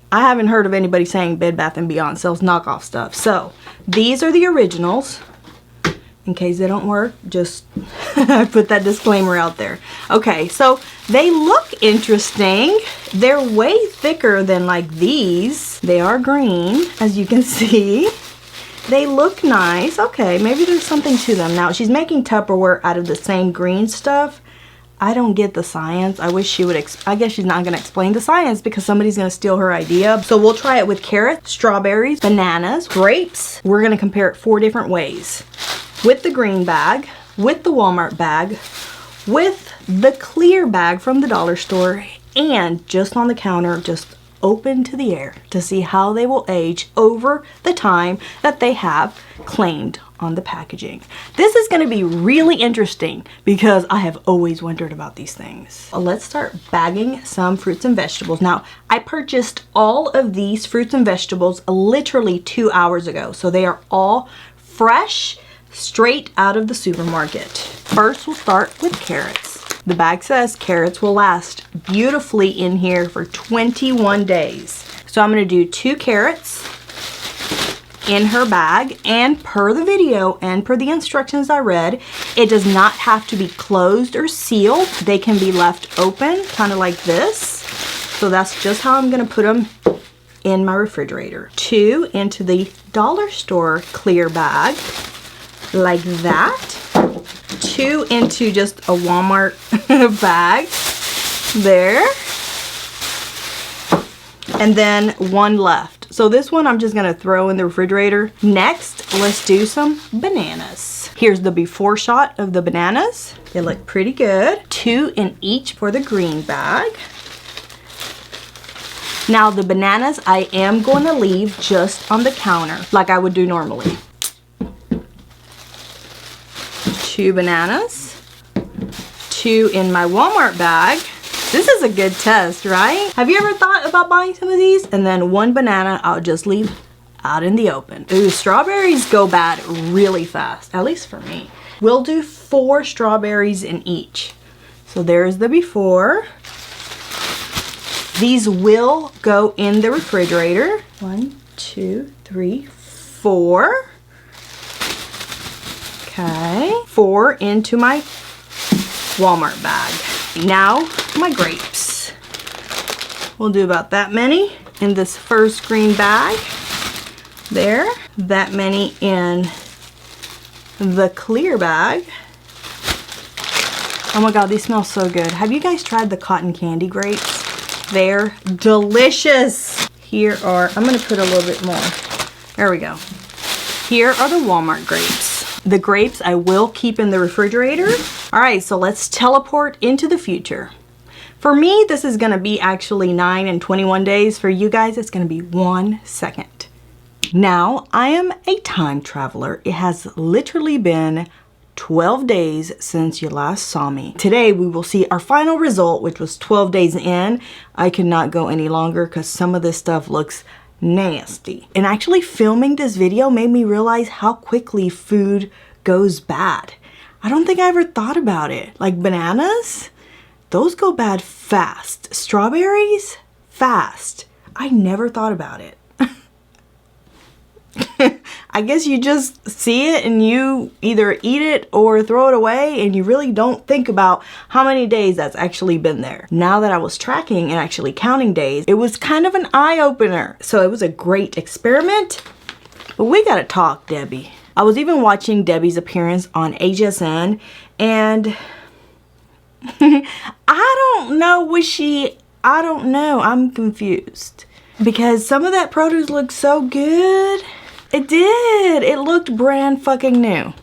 I haven't heard of anybody saying Bed Bath & Beyond sells knockoff stuff. So these are the originals. In case they don't work, just put that disclaimer out there. Okay, so they look interesting. They're way thicker than like these. They are green, as you can see. They look nice. Okay, maybe there's something to them. Now, she's making Tupperware out of the same green stuff. I don't get the science. I wish she would, I guess she's not gonna explain the science because somebody's gonna steal her idea. So we'll try it with carrots, strawberries, bananas, grapes. We're gonna compare it 4 different ways. With the green bag, with the Walmart bag, with the clear bag from the dollar store, and just on the counter, just open to the air to see how they will age over the time that they have claimed on the packaging. This is going to be really interesting because I have always wondered about these things. Let's start bagging some fruits and vegetables. Now, I purchased all of these fruits and vegetables literally 2 hours ago. So they are all fresh, straight out of the supermarket. First, we'll start with carrots. The bag says carrots will last beautifully in here for 21 days. So I'm going to do 2 carrots in her bag, and per the video and per the instructions I read, it does not have to be closed or sealed. They can be left open, kind of like this. So that's just how I'm going to put them in my refrigerator. 2 into the dollar store clear bag, like that. 2 into just a Walmart bag, there. And then 1 left. So this one I'm just gonna throw in the refrigerator. Next, let's do some bananas. Here's the before shot of the bananas. They look pretty good. 2 in each for the green bag. Now the bananas I am going to leave just on the counter like I would do normally. 2 bananas. 2 in my Walmart bag. This is a good test, right? Have you ever thought about buying some of these? And then 1 banana I'll just leave out in the open. Ooh, strawberries go bad really fast, at least for me. We'll do 4 strawberries in each. So there's the before. These will go in the refrigerator. 1, 2, 3, 4. Okay, 4 into my Walmart bag. Now, my grapes. We'll do about that many in this first green bag. There. That many in the clear bag. Oh my God, these smell so good. Have you guys tried the cotton candy grapes? They're delicious. Here are, I'm gonna put a little bit more. There we go. Here are the Walmart grapes. The grapes I will keep in the refrigerator. All right, so let's teleport into the future. For me, this is gonna be actually 9 and 21 days. For you guys, it's gonna be 1 second. Now, I am a time traveler. It has literally been 12 days since you last saw me. Today, we will see our final result, which was 12 days in. I could not go any longer because some of this stuff looks nasty. And actually filming this video made me realize how quickly food goes bad. I don't think I ever thought about it. Like bananas, those go bad fast. Strawberries, fast. I never thought about it. I guess you just see it and you either eat it or throw it away, and you really don't think about how many days that's actually been there. Now that I was tracking and actually counting days, it was kind of an eye-opener. So it was a great experiment, but we gotta talk, Debbie. I was even watching Debbie's appearance on HSN, and I don't know, I'm confused. Because some of that produce looked so good. It did. It looked brand fucking new.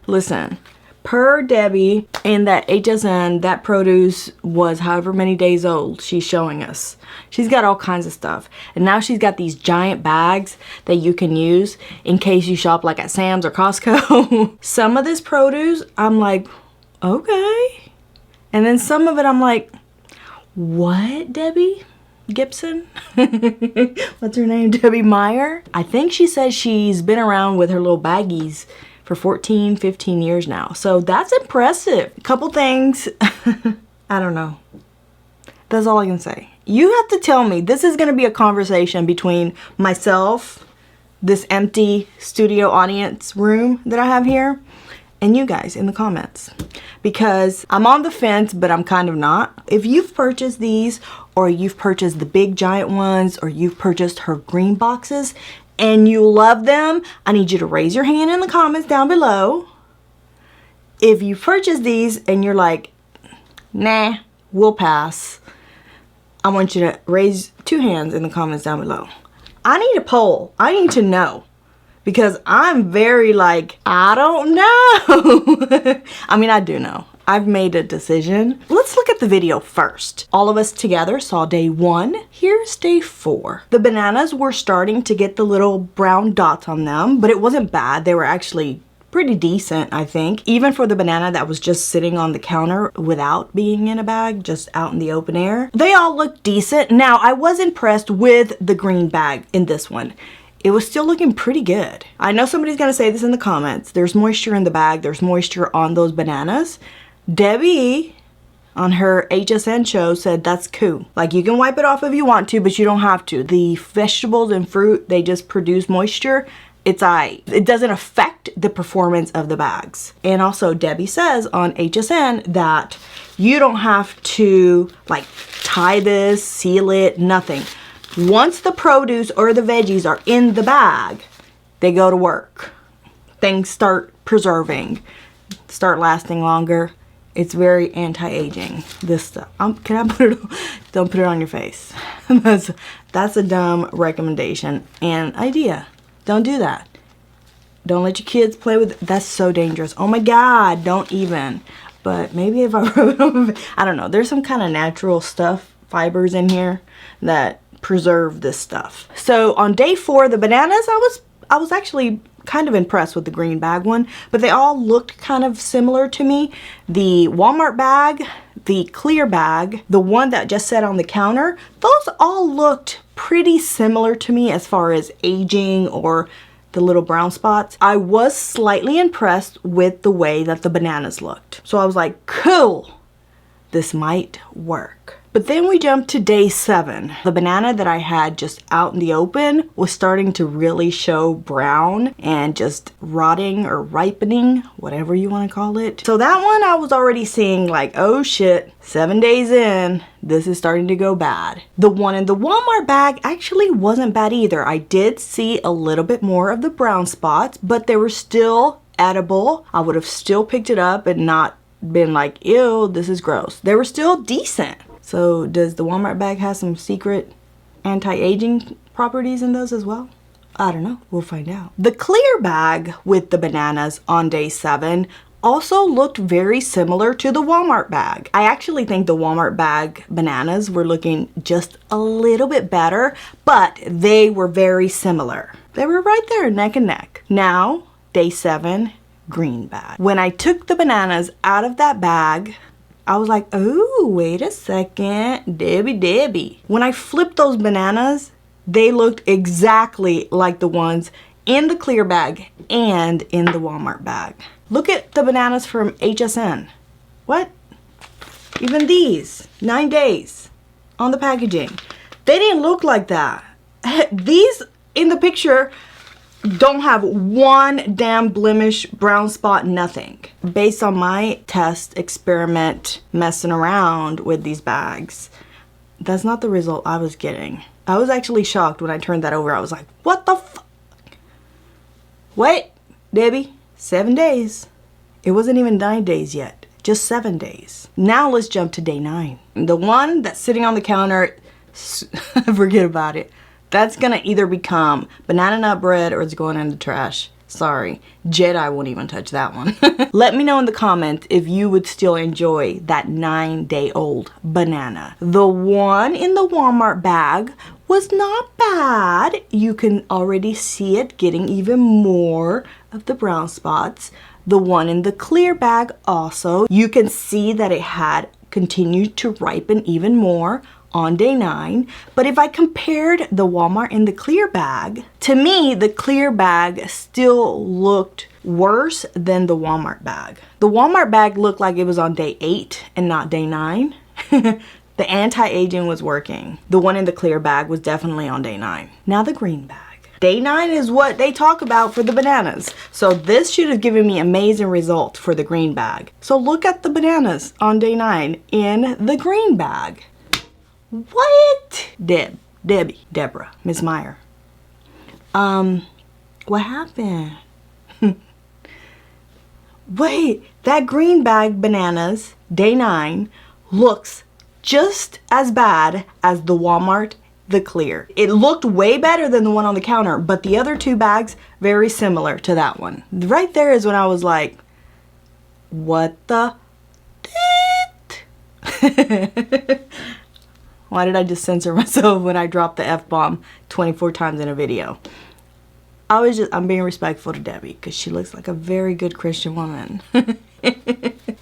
Listen, per Debbie in that HSN, that produce was however many days old she's showing us. She's got all kinds of stuff. And now she's got these giant bags that you can use in case you shop like at Sam's or Costco. Some of this produce, I'm like, okay. And then some of it, I'm like, what, Debbie Gibson? What's her name? Debbie Meyer? I think she says she's been around with her little baggies for 14, 15 years now. So that's impressive. A couple things. I don't know. That's all I can say. You have to tell me. This is going to be a conversation between myself, this empty studio audience room that I have here, and you guys in the comments. Because I'm on the fence, but I'm kind of not. If you've purchased these, or you've purchased the big giant ones, or you've purchased her green boxes and you love them, I need you to raise your hand in the comments down below. If you purchased these and you're like, nah, we'll pass, I want you to raise 2 hands in the comments down below. I need a poll. I need to know. Because I'm very like, I don't know. I mean, I do know. I've made a decision. Let's look at the video first. All of us together saw day 1. Here's day 4. The bananas were starting to get the little brown dots on them, but it wasn't bad. They were actually pretty decent, I think. Even for the banana that was just sitting on the counter without being in a bag, just out in the open air. They all looked decent. Now, I was impressed with the green bag in this one. It was still looking pretty good. I know somebody's gonna say this in the comments. There's moisture in the bag. There's moisture on those bananas. Debbie, on her HSN show, said that's cool. Like, you can wipe it off if you want to, but you don't have to. The vegetables and fruit, they just produce moisture. It's it doesn't affect the performance of the bags. And also Debbie says on HSN that you don't have to like tie this, seal it, nothing. Once the produce or the veggies are in the bag, they go to work. Things start preserving, start lasting longer. It's very anti-aging, this stuff. Can I put it on? Don't put it on your face. That's a dumb recommendation and idea. Don't do that. Don't let your kids play with it. That's so dangerous. Oh my God, don't even. But maybe if I rub it on, I don't know. There's some kind of natural stuff, fibers in here that preserve this stuff. So on day 4, the bananas, I was actually kind of impressed with the green bag one, but they all looked kind of similar to me. The Walmart bag, the clear bag, the one that just sat on the counter, those all looked pretty similar to me as far as aging or the little brown spots. I was slightly impressed with the way that the bananas looked. So I was like, cool, this might work. But then we jumped to day 7. The banana that I had just out in the open was starting to really show brown and just rotting or ripening, whatever you want to call it. So that one I was already seeing like, oh shit, 7 days in, this is starting to go bad. The one in the Walmart bag actually wasn't bad either. I did see a little bit more of the brown spots, but they were still edible. I would have still picked it up and not been like, ew, this is gross. They were still decent. So does the Walmart bag have some secret anti-aging properties in those as well? I don't know. We'll find out. The clear bag with the bananas on day 7 also looked very similar to the Walmart bag. I actually think the Walmart bag bananas were looking just a little bit better, but they were very similar. They were right there, neck and neck. Now, day 7, green bag. When I took the bananas out of that bag, I was like, oh, wait a second, Debbie. When I flipped those bananas, they looked exactly like the ones in the clear bag and in the Walmart bag. Look at the bananas from HSN. What? Even these, 9 days on the packaging. They didn't look like that. These in the picture don't have one damn blemish, brown spot, nothing. Based on my test experiment messing around with these bags, that's not the result I was getting. I was actually shocked when I turned that over. I was like, what the fuck? Wait, Debbie, 7 days. It wasn't even 9 days yet, just 7 days. Now let's jump to day 9. The one that's sitting on the counter, forget about it. That's gonna either become banana nut bread or it's going in the trash. Sorry, Jedi won't even touch that one. Let me know in the comments if you would still enjoy that 9-day-old banana. The one in the Walmart bag was not bad. You can already see it getting even more of the brown spots. The one in the clear bag also, you can see that it had continued to ripen even more on day 9. But if I compared the Walmart and the clear bag, to me, the clear bag still looked worse than the Walmart bag. The Walmart bag looked like it was on day 8 and not day 9. The anti-aging was working. The one in the clear bag was definitely on day 9. Now the green bag. Day 9 is what they talk about for the bananas. So this should have given me amazing results for the green bag. So look at the bananas on day 9 in the green bag. What? Deborah, Miss Meyer. What happened? Wait, that green bag bananas, day 9, looks just as bad as the Walmart, the clear. It looked way better than the one on the counter, but the other 2 bags, very similar to that one. Right there is when I was like, what the Why did I just censor myself when I dropped the F-bomb 24 times in a video? I'm being respectful to Debbie because she looks like a very good Christian woman.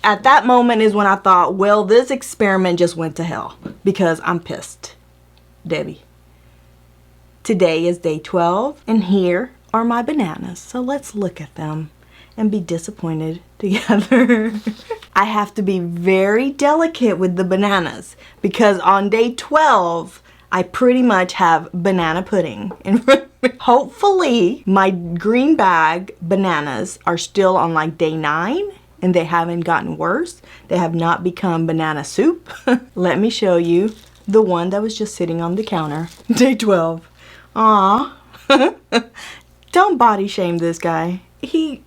At that moment is when I thought, well, this experiment just went to hell because I'm pissed. Debbie. Today is day 12 and here are my bananas. So let's look at them and be disappointed together. I have to be very delicate with the bananas because on day 12, I pretty much have banana pudding in front of me. Hopefully, my green bag bananas are still on like day 9 and they haven't gotten worse. They have not become banana soup. Let me show you the one that was just sitting on the counter. Day 12. Aw. Don't body shame this guy. He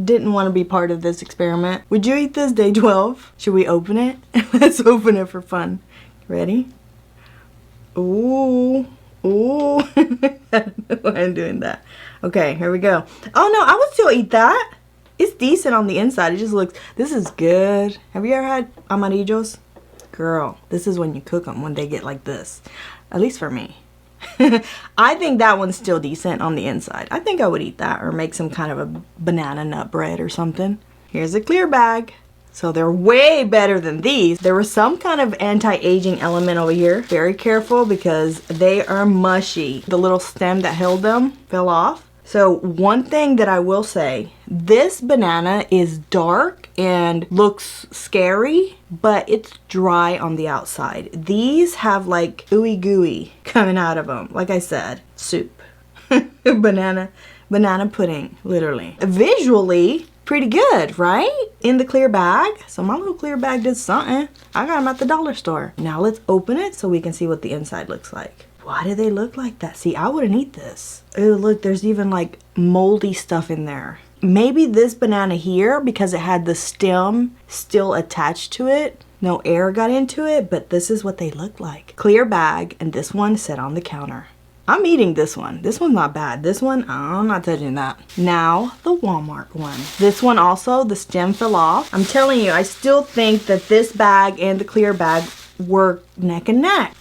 didn't want to be part of this experiment. Would you eat this day 12? Should we open it? Let's open it for fun. Ready? Ooh. Ooh. I don't know why I'm doing that. Okay, here we go. Oh no, I would still eat that. It's decent on the inside. It just looks, this is good. Have you ever had amarillos? Girl, this is when you cook them, when they get like this. At least for me. I think that one's still decent on the inside. I think I would eat that or make some kind of a banana nut bread or something. Here's a clear bag. So they're way better than these. There was some kind of anti-aging element over here. Very careful because they are mushy. The little stem that held them fell off. So one thing that I will say, this banana is dark and looks scary, but it's dry on the outside. These have like ooey gooey coming out of them. Like I said, soup. banana pudding, literally. Visually, pretty good, right? In the clear bag. So my little clear bag did something. I got them at the dollar store. Now let's open it so we can see what the inside looks like. Why do they look like that? See, I wouldn't eat this. Oh, look, there's even like moldy stuff in there. Maybe this banana here, because it had the stem still attached to it, no air got into it, but this is what they look like. Clear bag, and this one sat on the counter. I'm eating this one. This one's not bad. This one, I'm not touching that. Now, the Walmart one. This one also, the stem fell off. I'm telling you, I still think that this bag and the clear bag were neck and neck.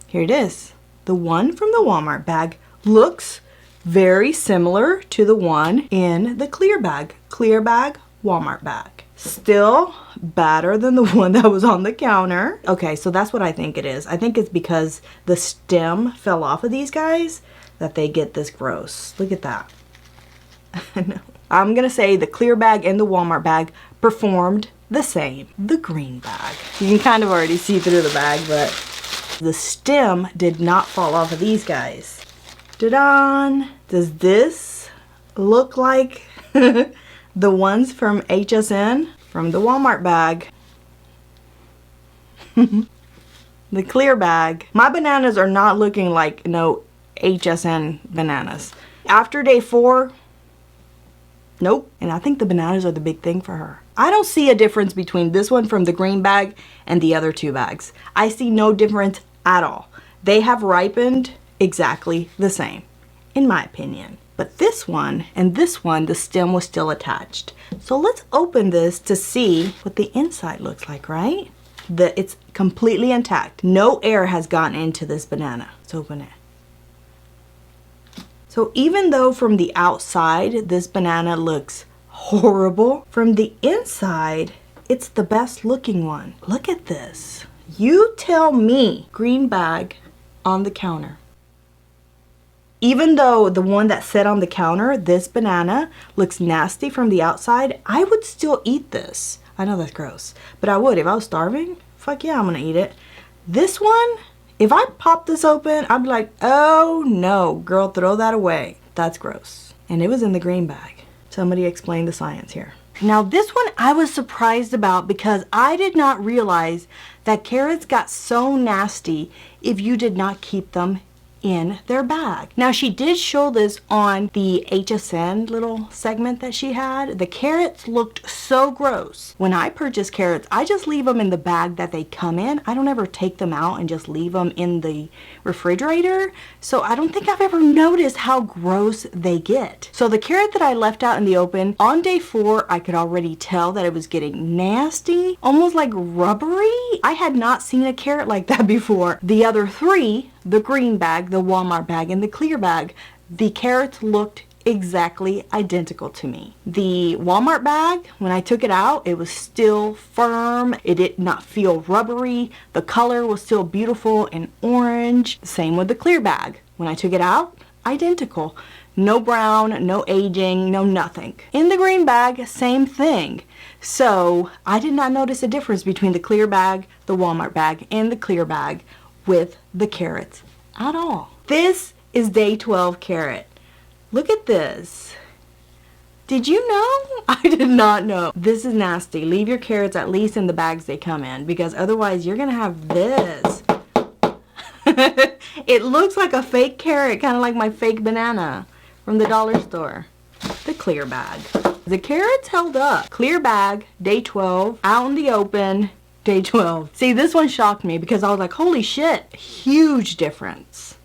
Here it is. The one from the Walmart bag looks very similar to the one in the clear bag. Clear bag, Walmart bag. Still better than the one that was on the counter. Okay, so that's what I think it is. I think it's because the stem fell off of these guys that they get this gross. Look at that. I know. I'm gonna say the clear bag and the Walmart bag performed the same. The green bag. You can kind of already see through the bag, but the stem did not fall off of these guys. Ta-da! Does this look like the ones from HSN? From the Walmart bag. The clear bag. My bananas are not looking like no HSN bananas. After day 4, nope. And I think the bananas are the big thing for her. I don't see a difference between this one from the green bag and the other 2 bags. I see no difference at all. They have ripened exactly the same, in my opinion. But this one and this one, the stem was still attached. So let's open this to see what the inside looks like, right? It's completely intact. No air has gotten into this banana. Let's open it. So even though from the outside, this banana looks horrible, from the inside, it's the best looking one. Look at this. You tell me. Green bag on the counter. Even though the one that sat on the counter, this banana, looks nasty from the outside, I would still eat this. I know that's gross, but I would. If I was starving, fuck yeah, I'm gonna eat it. This one, if I pop this open, I'd be like, oh no, girl, throw that away. That's gross. And it was in the green bag. Somebody explain the science here. Now this one I was surprised about because I did not realize that carrots got so nasty if you did not keep them in their bag. Now she did show this on the HSN little segment that she had. The carrots looked so gross. When I purchase carrots, I just leave them in the bag that they come in. I don't ever take them out and just leave them in the refrigerator. So I don't think I've ever noticed how gross they get. So the carrot that I left out in the open, on day 4, I could already tell that it was getting nasty, almost like rubbery. I had not seen a carrot like that before. The other 3, the green bag, the Walmart bag, and the clear bag, the carrots looked exactly identical to me. The Walmart bag, when I took it out, it was still firm. It did not feel rubbery. The color was still beautiful and orange. Same with the clear bag. When I took it out, identical. No brown, no aging, no nothing. In the green bag, same thing. So I did not notice a difference between the clear bag, the Walmart bag, and the clear bag with the carrots at all. This is day 12 carrot. Look at this. Did you know? I did not know. This is nasty. Leave your carrots at least in the bags they come in, because otherwise you're gonna have this. It looks like a fake carrot, kind of like my fake banana from the dollar store. The clear bag. The carrots held up. Clear bag, day 12, out in the open, day 12. See, this one shocked me because I was like, holy shit, huge difference.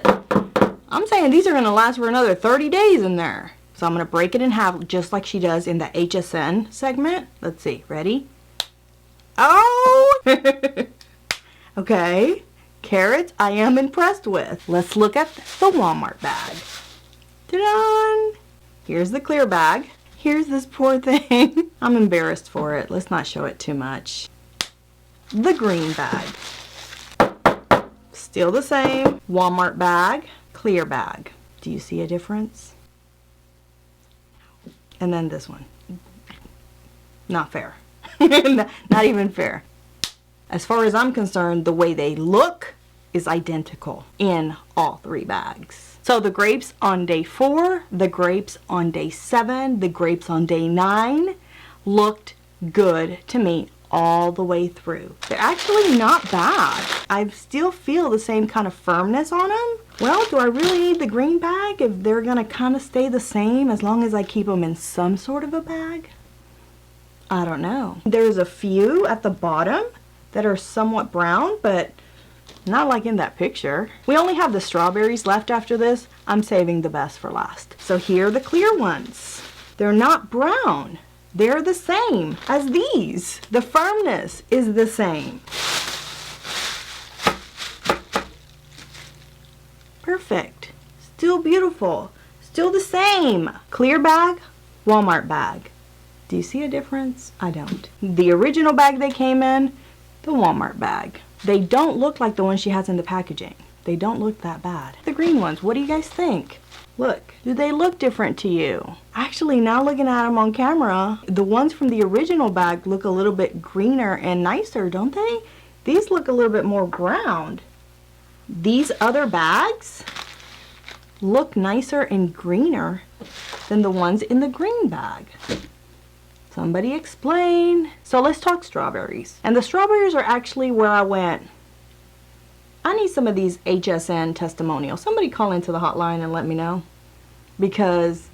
I'm saying these are going to last for another 30 days in there. So I'm going to break it in half just like she does in the HSN segment. Let's see. Ready? Oh! Okay. Carrots I am impressed with. Let's look at the Walmart bag. Ta-da! Here's the clear bag. Here's this poor thing. I'm embarrassed for it. Let's not show it too much. The green bag. Still the same. Walmart bag. Clear bag. Do you see a difference? And then this one. Not fair. Not even fair. As far as I'm concerned, the way they look is identical in all 3 bags. So the grapes on day 4, the grapes on day 7, the grapes on day 9 looked good to me all the way through. They're actually not bad. I still feel the same kind of firmness on them. Well, do I really need the green bag if they're gonna kind of stay the same as long as I keep them in some sort of a bag? I don't know. There's a few at the bottom that are somewhat brown, but not like in that picture. We only have the strawberries left after this. I'm saving the best for last. So here are the clear ones. They're not brown. They're the same as these. The firmness is the same. Perfect. Still beautiful. Still the same. Clear bag, Walmart bag. Do you see a difference? I don't. The original bag they came in, the Walmart bag. They don't look like the ones she has in the packaging. They don't look that bad. The green ones, what do you guys think? Look, do they look different to you? Actually, now looking at them on camera, the ones from the original bag look a little bit greener and nicer, don't they? These look a little bit more brown. These other bags look nicer and greener than the ones in the green bag. Somebody explain. So let's talk strawberries. And the strawberries are actually where I went, I need some of these HSN testimonials. Somebody call into the hotline and let me know. Because,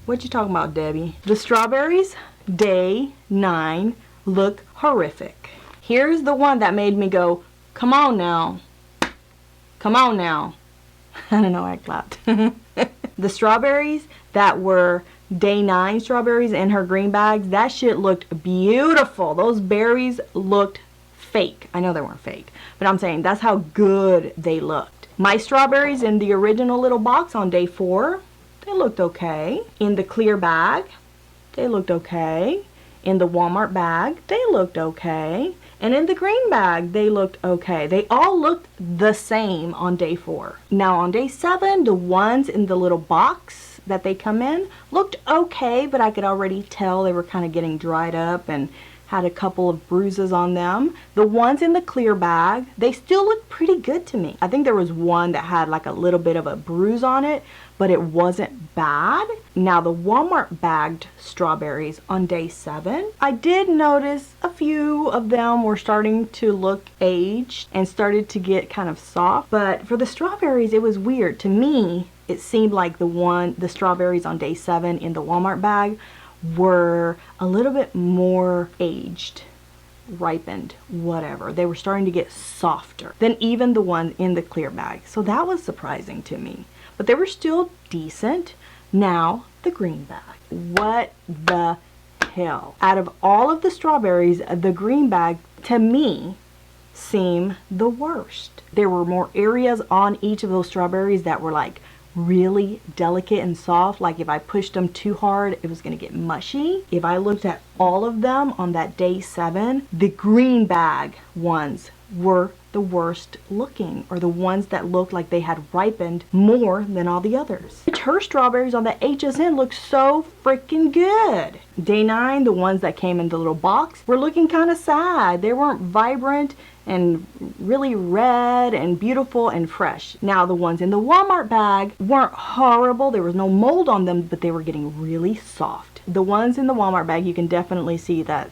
what you talking about, Debbie? The strawberries, day 9, look horrific. Here's the one that made me go, come on now. Come on now. I don't know, I clapped. The strawberries that were day 9 strawberries in her green bags, that shit looked beautiful. Those berries looked fake. I know they weren't fake, but I'm saying that's how good they looked. My strawberries in the original little box on day 4, they looked okay. In the clear bag, they looked okay. In the Walmart bag, they looked okay. And in the green bag, they looked okay. They all looked the same on day 4. Now on day 7, the ones in the little box that they come in looked okay, but I could already tell they were kind of getting dried up and had a couple of bruises on them. The ones in the clear bag, they still look pretty good to me. I think there was one that had like a little bit of a bruise on it, but it wasn't bad. Now the Walmart bagged strawberries on day 7, I did notice a few of them were starting to look aged and started to get kind of soft. But for the strawberries, it was weird. To me, it seemed like the strawberries on day 7 in the Walmart bag were a little bit more aged, ripened, whatever. They were starting to get softer than even the ones in the clear bag. So that was surprising to me. But they were still decent. Now, the green bag. What the hell? Out of all of the strawberries, the green bag, to me, seem the worst. There were more areas on each of those strawberries that were like really delicate and soft. Like if I pushed them too hard, it was going to get mushy. If I looked at all of them on that day 7, the green bag ones were the worst looking, or the ones that looked like they had ripened more than all the others. Her strawberries on the HSN look so freaking good. Day 9, the ones that came in the little box were looking kind of sad. They weren't vibrant and really red and beautiful and fresh. Now the ones in the Walmart bag weren't horrible. There was no mold on them, but they were getting really soft. The ones in the Walmart bag, you can definitely see that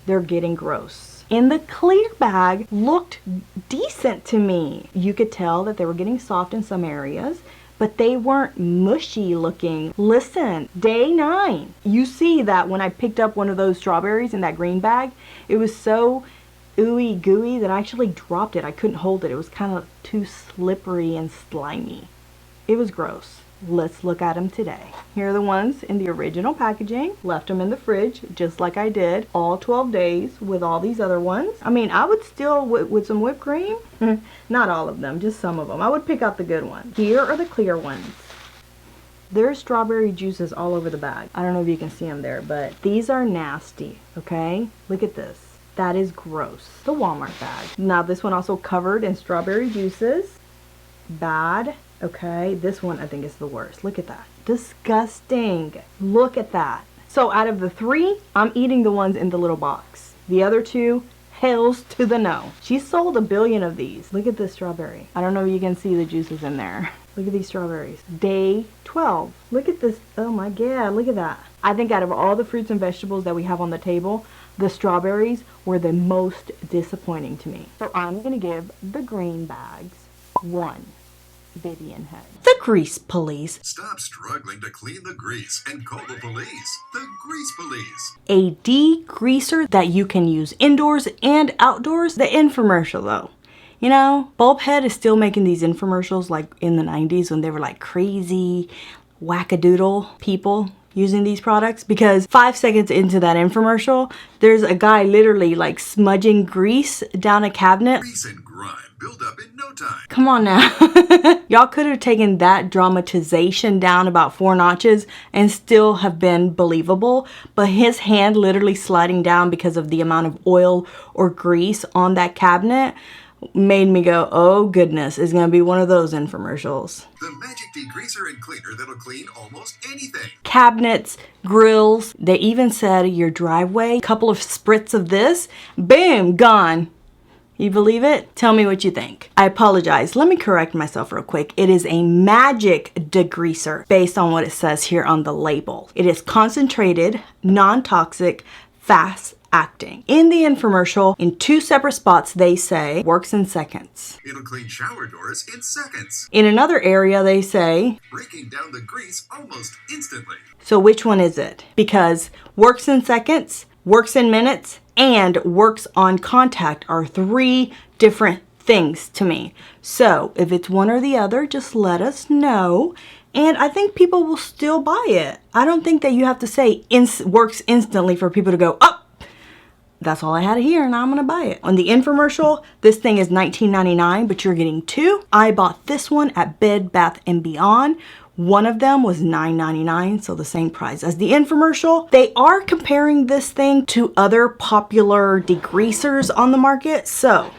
they're getting gross. In the clear bag, looked decent to me. You could tell that they were getting soft in some areas, but they weren't mushy looking. Listen, day 9, you see that when I picked up one of those strawberries in that green bag, it was so ooey gooey that I actually dropped it. I couldn't hold it. It was kind of too slippery and slimy. It was gross. Let's look at them today. Here are the ones in the original packaging. Left them in the fridge just like I did all 12 days with all these other ones. I mean, I would still, with some whipped cream, not all of them, just some of them. I would pick out the good ones. Here are the clear ones. There's strawberry juices all over the bag. I don't know if you can see them there, but these are nasty, okay? Look at this. That is gross. The Walmart bag. Now this one also covered in strawberry juices. Bad. Okay, this one I think is the worst. Look at that. Disgusting. Look at that. So out of the 3, I'm eating the ones in the little box. The other 2, hells to the no. She sold 1 billion of these. Look at this strawberry. I don't know if you can see the juices in there. Look at these strawberries. Day 12. Look at this. Oh my God, look at that. I think out of all the fruits and vegetables that we have on the table, the strawberries were the most disappointing to me. So I'm going to give the green bags 1 Vivian head. The grease police. Stop struggling to clean the grease and call the police. The Grease Police. A degreaser that you can use indoors and outdoors. The infomercial though. You know, BulbHead is still making these infomercials like in the 90s when they were like crazy wackadoodle people using these products, because 5 seconds into that infomercial, there's a guy literally like smudging grease down a cabinet. Grease and grime build up in no time. Come on now. Y'all could have taken that dramatization down about 4 notches and still have been believable, but his hand literally sliding down because of the amount of oil or grease on that cabinet made me go, oh goodness, it's gonna be one of those infomercials. The magic degreaser and cleaner that'll clean almost anything. Cabinets, grills, they even said your driveway, couple of spritz of this, boom, gone. You believe it? Tell me what you think. I apologize. Let me correct myself real quick. It is a magic degreaser based on what it says here on the label. It is concentrated, non-toxic, fast acting. In the infomercial, in 2 separate spots, they say works in seconds. It'll clean shower doors in seconds. In another area, they say breaking down the grease almost instantly. So which one is it? Because works in seconds, works in minutes, and works on contact are 3 different things to me. So if it's one or the other, just let us know. And I think people will still buy it. I don't think that you have to say works instantly for people to go, oh, that's all I had here, and I'm gonna buy it. On the infomercial, this thing is $19.99, but you're getting 2. I bought this one at Bed Bath & Beyond. One of them was $9.99, so the same price as the infomercial. They are comparing this thing to other popular degreasers on the market. So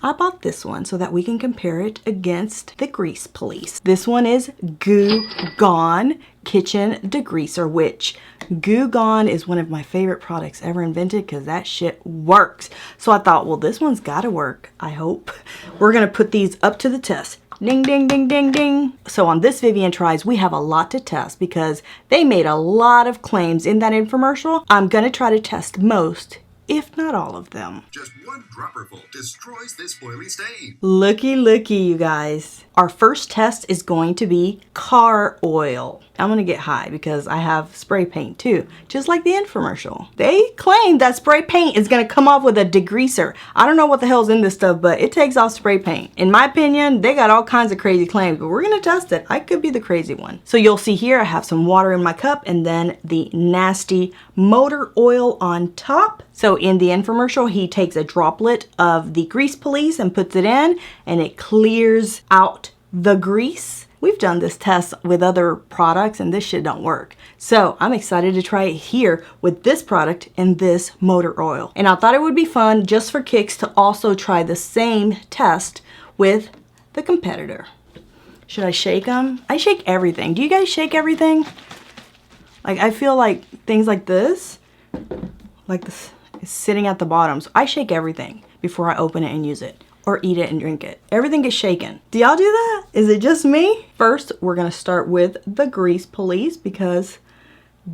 I bought this one so that we can compare it against the Grease Police. This one is Goo Gone Kitchen Degreaser, which Goo Gone is one of my favorite products ever invented because that shit works. So I thought, well, this one's gotta work, I hope. We're gonna put these up to the test. Ding, ding, ding, ding, ding. So on this Vivian Tries, we have a lot to test because they made a lot of claims in that infomercial. I'm gonna try to test most, if not all of them. Just one dropperful destroys this oily stain. Looky, looky, you guys. Our first test is going to be car oil. I'm gonna get high because I have spray paint too, just like the infomercial. They claim that spray paint is gonna come off with a degreaser. I don't know what the hell's in this stuff, but it takes off spray paint. In my opinion, they got all kinds of crazy claims, but we're gonna test it. I could be the crazy one. So you'll see here, I have some water in my cup and then the nasty motor oil on top. So in the infomercial, he takes a droplet of the Grease Police and puts it in, and it clears out the grease. We've done this test with other products and this shit don't work. So I'm excited to try it here with this product and this motor oil. And I thought it would be fun just for kicks to also try the same test with the competitor. Should I shake them? I shake everything. Do you guys shake everything? Like, I feel like things like this, is sitting at the bottom. So I shake everything before I open it and use it, or eat it and drink it. Everything gets shaken. Do y'all do that? Is it just me? First, we're gonna start with the Grease Police because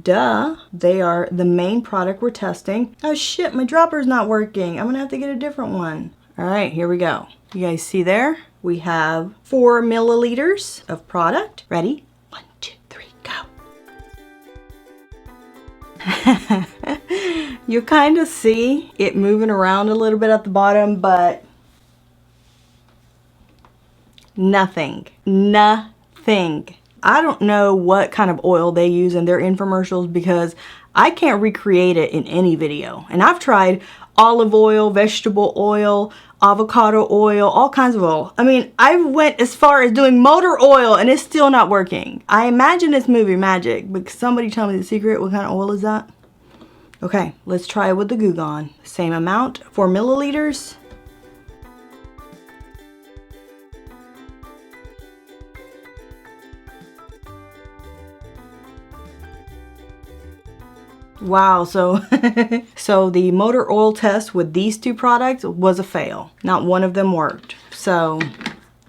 duh, they are the main product we're testing. Oh shit, my dropper's not working. I'm gonna have to get a different one. All right, here we go. You guys see there? We have 4 milliliters of product. Ready? 1, 2, 3, go. You kind of see it moving around a little bit at the bottom, but nothing. I don't know what kind of oil they use in their infomercials because I can't recreate it in any video. And I've tried olive oil, vegetable oil, avocado oil, all kinds of oil. I mean, I went as far as doing motor oil and it's still not working. I imagine it's movie magic, but somebody tell me the secret. What kind of oil is that? Okay, let's try it with the Goo Gone. Same amount, 4 milliliters. Wow, so the motor oil test with these 2 products was a fail. Not one of them worked. So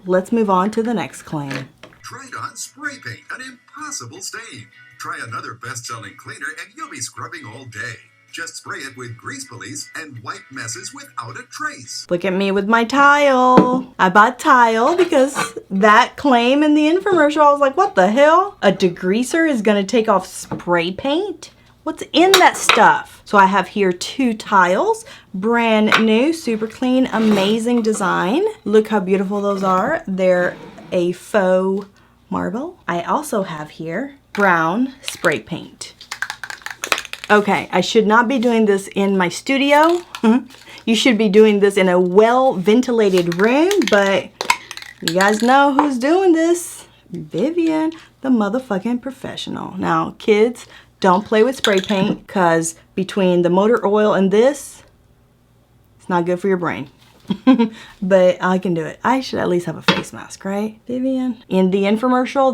let's move on to the next claim. Tried on spray paint, an impossible stain. Try another best-selling cleaner and you'll be scrubbing all day. Just spray it with Grease Police and wipe messes without a trace. Look at me with my tile. I bought tile because that claim in the infomercial, I was like, what the hell? A degreaser is gonna take off spray paint? What's in that stuff? So I have here 2 tiles, brand new, super clean, amazing design. Look how beautiful those are. They're a faux marble. I also have here brown spray paint. Okay, I should not be doing this in my studio. You should be doing this in a well-ventilated room, but you guys know who's doing this. Vivian, the motherfucking professional. Now, kids, don't play with spray paint because between the motor oil and this, it's not good for your brain. But I can do it. I should at least have a face mask, right, Vivian? In the infomercial,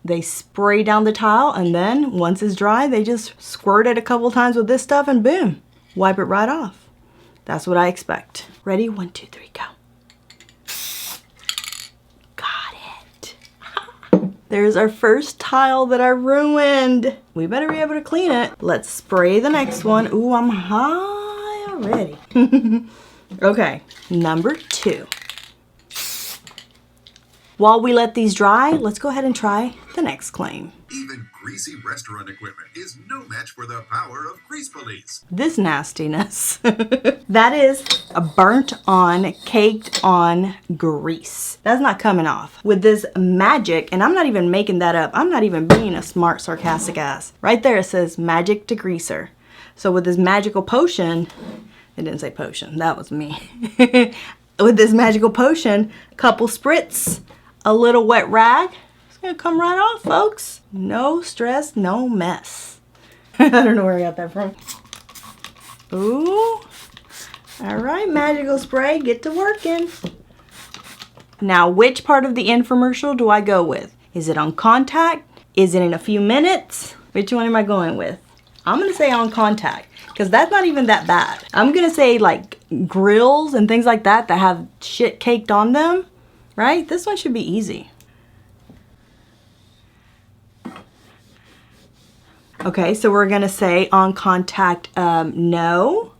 they spray down the tile and then once it's dry, they just squirt it a couple times with this stuff and boom, wipe it right off. That's what I expect. Ready? 1, 2, 3, go. There's our first tile that I ruined. We better be able to clean it. Let's spray the next one. Ooh, I'm high already. Okay, number 2. While we let these dry, let's go ahead and try the next claim. Even greasy restaurant equipment is no match for the power of Grease Police. This nastiness. That is a burnt on, caked on grease. That's not coming off. With this magic, and I'm not even making that up. I'm not even being a smart, sarcastic ass. Right there it says magic degreaser. So with this magical potion, it didn't say potion, that was me. With this magical potion, couple spritz, a little wet rag, it's gonna come right off, folks. No stress, no mess. I don't know where I got that from. Ooh, All right, magical spray, get to working. Now, which part of the infomercial do I go with? Is it on contact? Is it in a few minutes? Which one am I going with? I'm gonna say on contact, because that's not even that bad. I'm gonna say like grills and things like that that have shit caked on them, right? This one should be easy. Okay, so we're gonna say on contact, no.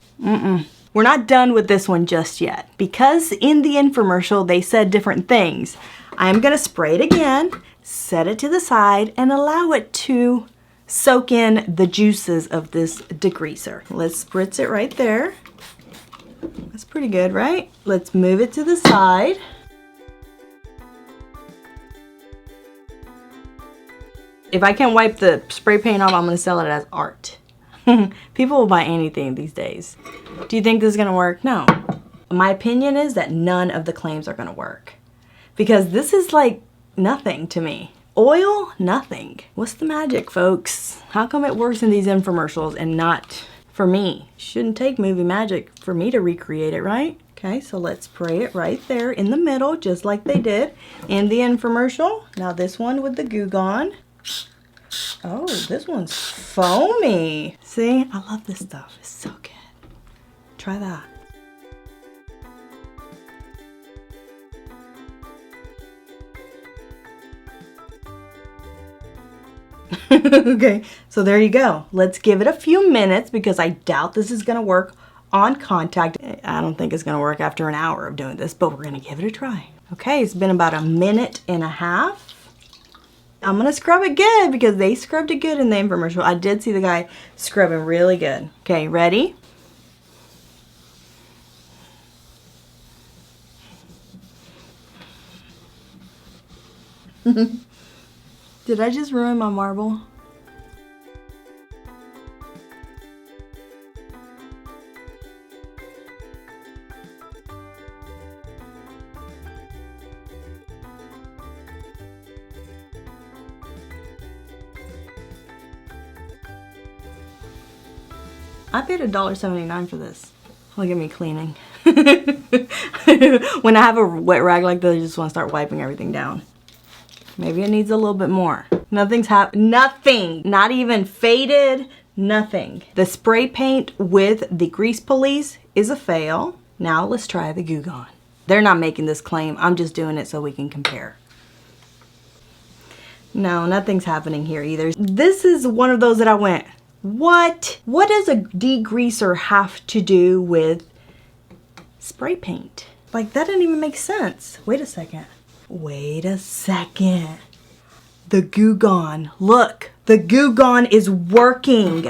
We're not done with this one just yet. Because in the infomercial, they said different things. I'm gonna spray it again, set it to the side, and allow it to soak in the juices of this degreaser. Let's spritz it right there. That's pretty good, right? Let's move it to the side. If I can't wipe the spray paint off, I'm gonna sell it as art. People will buy anything these days. Do you think this is gonna work? No. My opinion is that none of the claims are gonna work. Because this is like nothing to me. Oil, nothing. What's the magic, folks? How come it works in these infomercials and not for me? Shouldn't take movie magic for me to recreate it, right? Okay, so let's spray it right there in the middle, just like they did in the infomercial. Now this one with the Goo Gone. Oh, this one's foamy. See, I love this stuff. It's so good. Try that. Okay, so there you go. Let's give it a few minutes because I doubt this is gonna work on contact. I don't think it's gonna work after an hour of doing this, but we're gonna give it a try. Okay, it's been about a minute and a half. I'm gonna scrub it good because they scrubbed it good in the infomercial. I did see the guy scrubbing really good. Okay, ready? Did I just ruin my marble? I paid $1.79 for this. Look at me cleaning. When I have a wet rag like this, I just want to start wiping everything down. Maybe it needs a little bit more. Nothing's happened. Nothing. Not even faded. Nothing. The spray paint with the Grease Police is a fail. Now let's try the Goo Gone. They're not making this claim. I'm just doing it so we can compare. No, nothing's happening here either. This is one of those that I went, what? What does a degreaser have to do with spray paint? Like, that didn't even make sense. Wait a second. Wait a second. The Goo Gone. Look, the Goo Gone is working.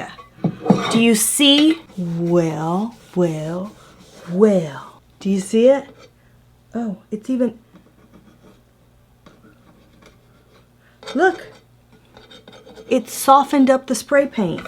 Do you see? Well. Do you see it? Oh, it's even... Look. It softened up the spray paint.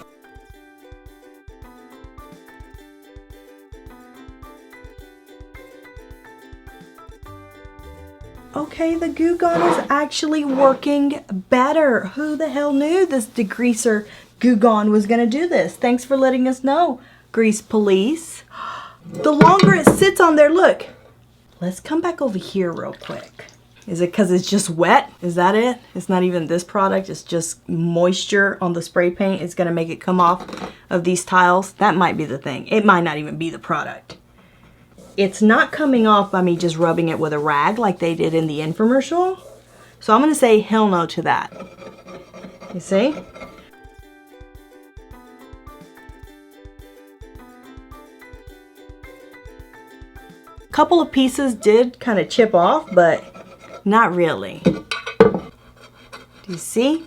Okay, the Goo Gone is actually working better. Who the hell knew this degreaser Goo Gone was gonna do this? Thanks for letting us know, Grease Police. The longer it sits on there, look. Let's come back over here real quick. Is it because it's just wet? Is that it? It's not even this product, it's just moisture on the spray paint. It's gonna make it come off of these tiles. That might be the thing. It might not even be the product. It's not coming off by me just rubbing it with a rag like they did in the infomercial. So I'm gonna say hell no to that. You see? A couple of pieces did kind of chip off, but not really. Do you see?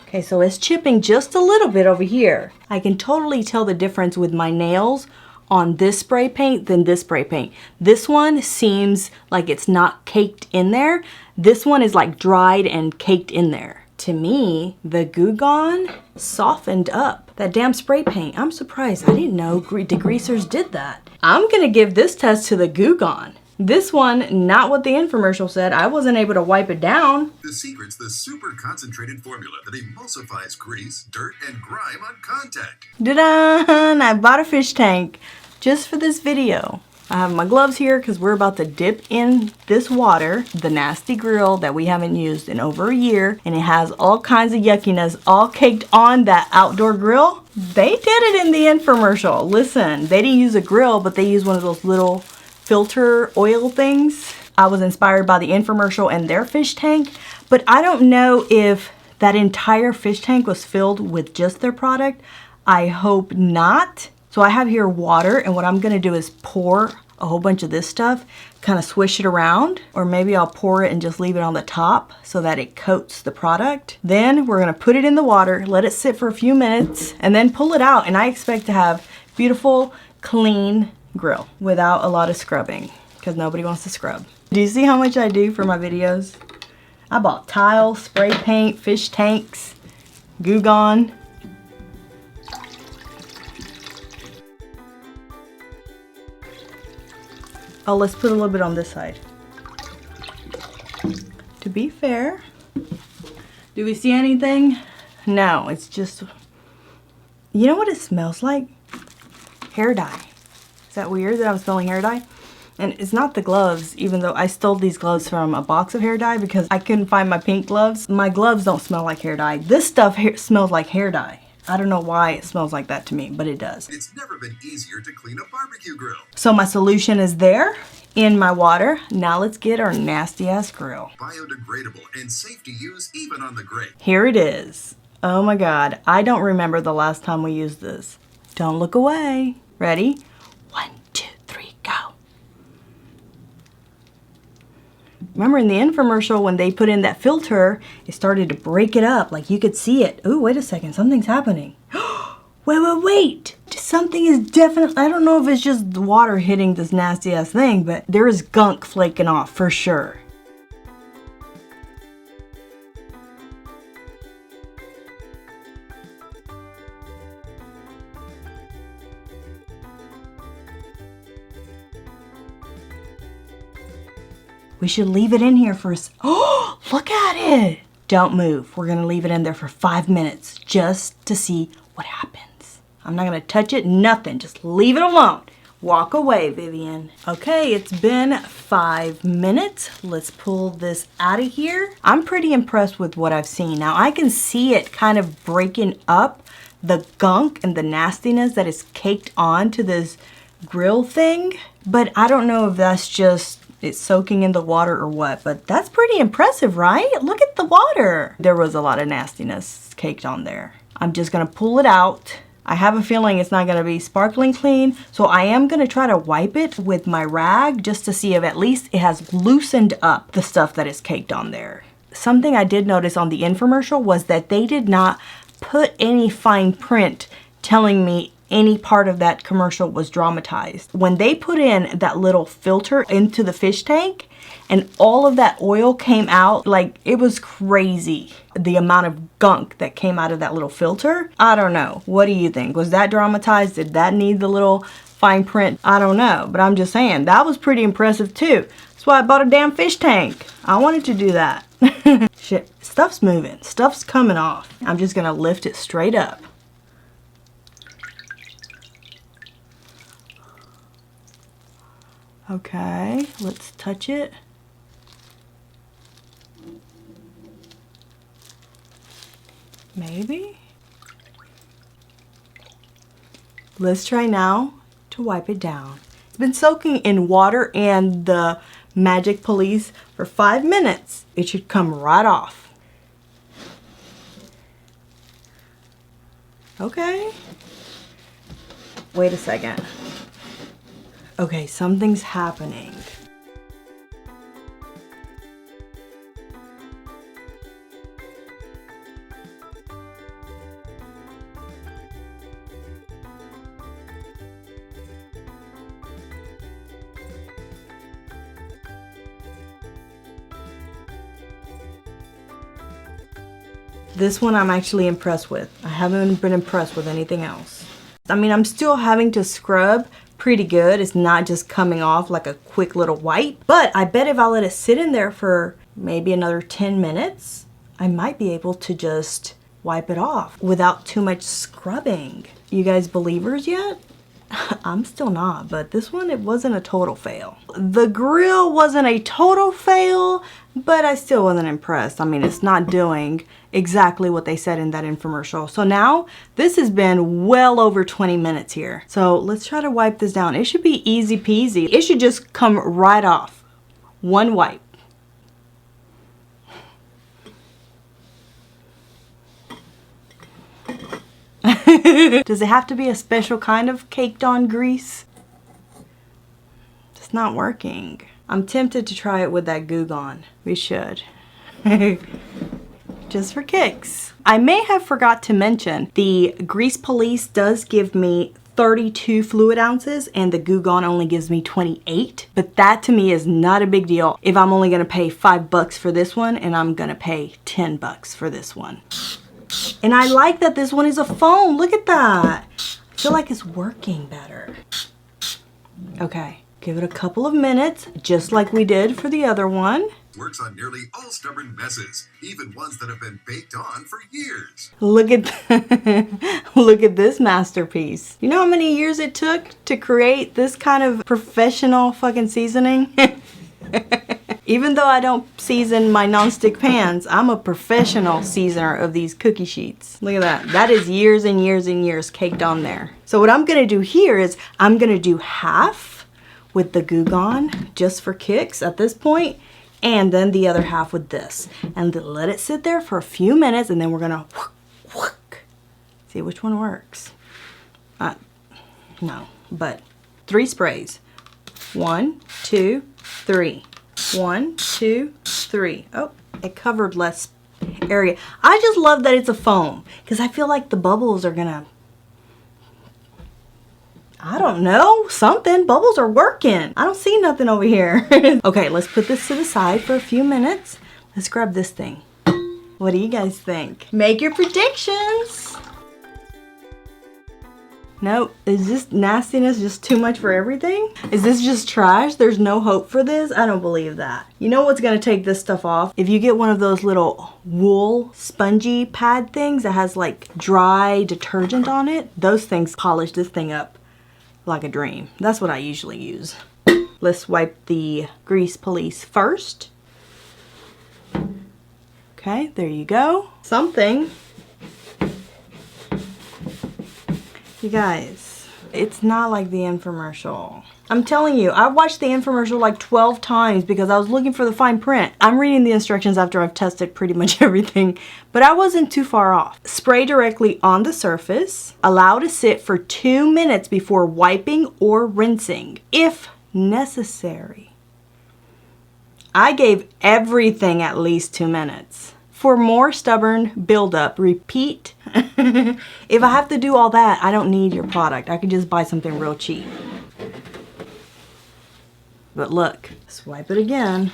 Okay, so it's chipping just a little bit over here. I can totally tell the difference with my nails on this spray paint than this spray paint. This one seems like it's not caked in there. This one is like dried and caked in there. To me, the Goo Gone softened up that damn spray paint. I'm surprised. I didn't know degreasers did that. I'm gonna give this test to the Goo Gone. This one, not what the infomercial said. I wasn't able to wipe it down. The secret's the super concentrated formula that emulsifies grease, dirt, and grime on contact. Da-da! I bought a fish tank. just for this video. I have my gloves here because we're about to dip in this water, the nasty grill that we haven't used in over a year, and it has all kinds of yuckiness all caked on that outdoor grill. They did it in the infomercial. Listen, they didn't use a grill, but they used one of those little filter oil things. I was inspired by the infomercial and their fish tank, but I don't know if that entire fish tank was filled with just their product. I hope not. So I have here water, and what I'm gonna do is pour a whole bunch of this stuff, kind of swish it around, or maybe I'll pour it and just leave it on the top so that it coats the product. Then we're gonna put it in the water, let it sit for a few minutes, and then pull it out, and I expect to have beautiful, clean grill without a lot of scrubbing, because nobody wants to scrub. Do you see how much I do for my videos? I bought tile, spray paint, fish tanks, Goo Gone. Oh, let's put a little bit on this side. To be fair, do we see anything? No, it's just, you know what it smells like? Hair dye. Is that weird that I'm smelling hair dye? And it's not the gloves, even though I stole these gloves from a box of hair dye because I couldn't find my pink gloves. My gloves don't smell like hair dye. This stuff smells like hair dye. I don't know why it smells like that to me, but it does. It's never been easier to clean a barbecue grill. So my solution is there in my water. Now let's get our nasty ass grill. Biodegradable and safe to use even on the grate. Here it is. Oh my God, I don't remember the last time we used this. Don't look away. Ready? 1, 2, 3, go. Remember in the infomercial when they put in that filter, it started to break it up, like you could see it. Oh, wait a second, something's happening. Wait. Something is definitely, I don't know if it's just the water hitting this nasty ass thing, but there is gunk flaking off for sure. We should leave it in here for oh, look at it. Don't move. We're gonna leave it in there for 5 minutes just to see what happens. I'm not gonna touch it, nothing. Just leave it alone. Walk away, Vivian. Okay, it's been 5 minutes. Let's pull this out of here. I'm pretty impressed with what I've seen. Now I can see it kind of breaking up the gunk and the nastiness that is caked onto this grill thing, but I don't know if that's just it's soaking in the water or what, but that's pretty impressive, right? Look at the water. There was a lot of nastiness caked on there. I'm just gonna pull it out. I have a feeling it's not gonna be sparkling clean, so I am gonna try to wipe it with my rag just to see if at least it has loosened up the stuff that is caked on there. Something I did notice on the infomercial was that they did not put any fine print telling me any part of that commercial was dramatized. When they put in that little filter into the fish tank and all of that oil came out, like it was crazy. The amount of gunk that came out of that little filter. I don't know. What do you think? Was that dramatized? Did that need the little fine print? I don't know, but I'm just saying that was pretty impressive too. That's why I bought a damn fish tank. I wanted to do that. Shit, stuff's moving. Stuff's coming off. I'm just gonna lift it straight up. Okay, let's touch it. Maybe? Let's try now to wipe it down. It's been soaking in water and the Magic Police for 5 minutes. It should come right off. Okay. Wait a second. Okay, something's happening. This one I'm actually impressed with. I haven't been impressed with anything else. I mean, I'm still having to scrub pretty good. It's not just coming off like a quick little wipe, but I bet if I let it sit in there for maybe another 10 minutes, I might be able to just wipe it off without too much scrubbing. You guys believers yet? I'm still not, but this one, it wasn't a total fail. The grill wasn't a total fail, but I still wasn't impressed. I mean, it's not doing exactly what they said in that infomercial. So now this has been well over 20 minutes here. So let's try to wipe this down. It should be easy peasy. It should just come right off. One wipe. Does it have to be a special kind of caked on grease? It's not working. I'm tempted to try it with that Goo Gone. We should. Just for kicks. I may have forgot to mention the Grease Police does give me 32 fluid ounces and the Goo Gone only gives me 28. But that to me is not a big deal if I'm only gonna pay $5 for this one and I'm gonna pay $10 for this one. And I like that this one is a foam. Look at that. I feel like it's working better. Okay, give it a couple of minutes, just like we did for the other one. Works on nearly all stubborn messes, even ones that have been baked on for years. Look at look at this masterpiece. You know how many years it took to create this kind of professional fucking seasoning? Even though I don't season my nonstick pans, I'm a professional seasoner of these cookie sheets. Look at that. That is years and years and years caked on there. So what I'm gonna do here is I'm gonna do half with the Goo Gone just for kicks at this point, and then the other half with this. And let it sit there for a few minutes, and then we're gonna see which one works. No, but 3 sprays. 1, 2, 3. 1, 2, 3. Oh, it covered less area. I just love that it's a foam because I feel like the bubbles are gonna, I don't know, something. Bubbles are working. I don't see nothing over here. Okay, let's put this to the side for a few minutes. Let's grab this thing. What do you guys think? Make your predictions. No, is this nastiness just too much for everything? Is this just trash? There's no hope for this? I don't believe that. You know what's gonna take this stuff off? If you get one of those little wool spongy pad things that has like dry detergent on it, those things polish this thing up like a dream. That's what I usually use. Let's wipe the Grease Police first. Okay, there you go. Something. You guys, it's not like the infomercial. I'm telling you, I watched the infomercial like 12 times because I was looking for the fine print. I'm reading the instructions after I've tested pretty much everything, but I wasn't too far off. Spray directly on the surface. Allow to sit for 2 minutes before wiping or rinsing, if necessary. I gave everything at least 2 minutes. For more stubborn buildup, repeat. If I have to do all that, I don't need your product. I can just buy something real cheap. But look, swipe it again.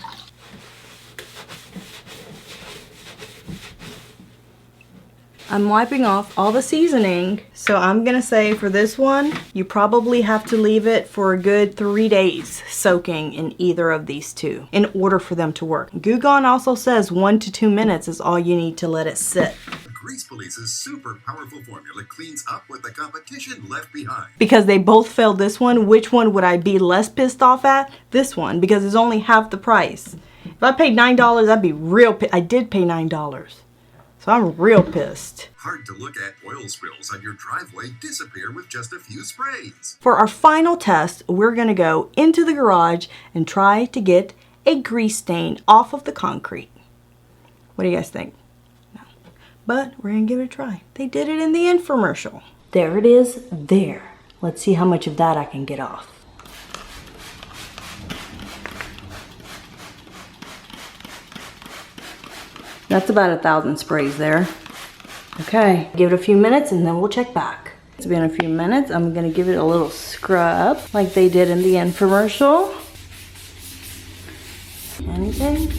I'm wiping off all the seasoning, so I'm gonna say for this one, you probably have to leave it for a good 3 days soaking in either of these two in order for them to work. Goo Gone also says 1 to 2 minutes is all you need to let it sit. Grease Police's super powerful formula cleans up what the competition left behind. Because they both failed this one, which one would I be less pissed off at? This one, because it's only half the price. If I paid $9, I'd be real pissed. I did pay $9. So I'm real pissed. Hard to look at oil spills on your driveway disappear with just a few sprays. For our final test, we're gonna go into the garage and try to get a grease stain off of the concrete. What do you guys think? No. But we're gonna give it a try. They did it in the infomercial. There it is there. Let's see how much of that I can get off. That's about 1,000 sprays there. Okay, give it a few minutes and then we'll check back. It's been a few minutes. I'm gonna give it a little scrub like they did in the infomercial. Anything?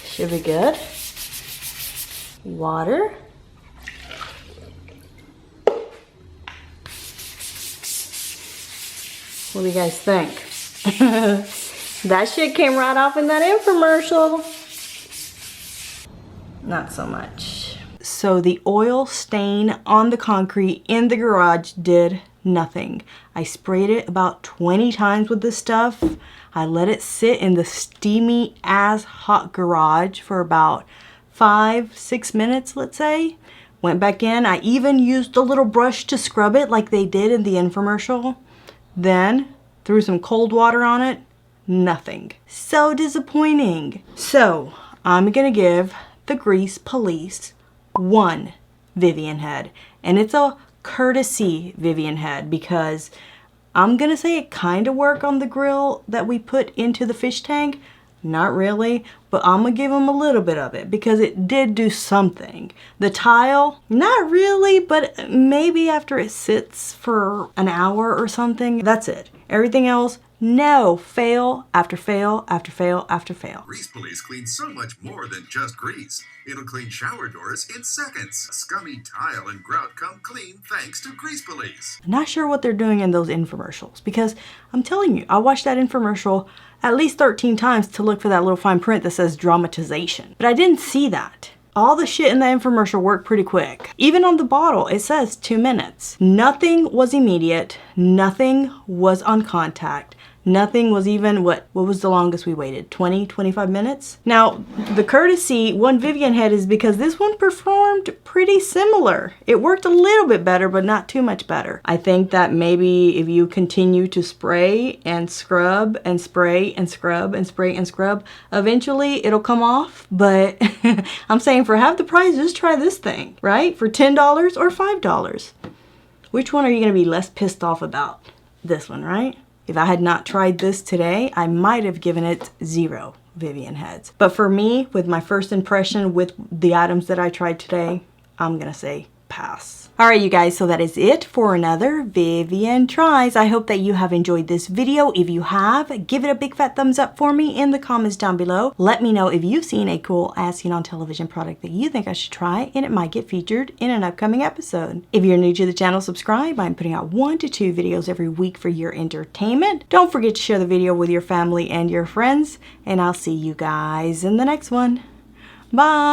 Should be good. Water. What do you guys think? That shit came right off in that infomercial. Not so much. so the oil stain on the concrete in the garage did nothing. I sprayed it about 20 times with this stuff. I let it sit in the steamy as hot garage for about 5-6 minutes, let's say. Went back in. I even used a little brush to scrub it like they did in the infomercial. Then threw some cold water on it. Nothing. So disappointing. So I'm gonna give the Grease Police 1 Vivian head. And it's a courtesy Vivian head because I'm gonna say it kind of worked on the grill that we put into the fish tank. Not really, but I'm gonna give them a little bit of it because it did do something. The tile, not really, but maybe after it sits for an hour or something, that's it. Everything else, no, fail after fail after fail after fail. Grease Police cleans so much more than just grease. It'll clean shower doors in seconds. Scummy tile and grout come clean thanks to Grease Police. Not sure what they're doing in those infomercials because I'm telling you, I watched that infomercial at least 13 times to look for that little fine print that says dramatization. But I didn't see that. All the shit in the infomercial worked pretty quick. Even on the bottle, it says 2 minutes. Nothing was immediate. Nothing was on contact. Nothing was even, what was the longest we waited? 20-25 minutes? Now, the courtesy 1 Vivian head is because this one performed pretty similar. It worked a little bit better, but not too much better. I think that maybe if you continue to spray and scrub and spray and scrub and spray and scrub, eventually it'll come off. But I'm saying for half the price, just try this thing, right? For $10 or $5. Which one are you gonna be less pissed off about? This one, right? If I had not tried this today, I might have given it 0 Vivian heads. But for me, with my first impression with the items that I tried today, I'm gonna say pass. All right, you guys, so that is it for another Vivian Tries. I hope that you have enjoyed this video. If you have, give it a big fat thumbs up for me in the comments down below. Let me know if you've seen a cool as seen on television product that you think I should try and it might get featured in an upcoming episode. If you're new to the channel, subscribe. I'm putting out 1 to 2 videos every week for your entertainment. Don't forget to share the video with your family and your friends, and I'll see you guys in the next one. Bye.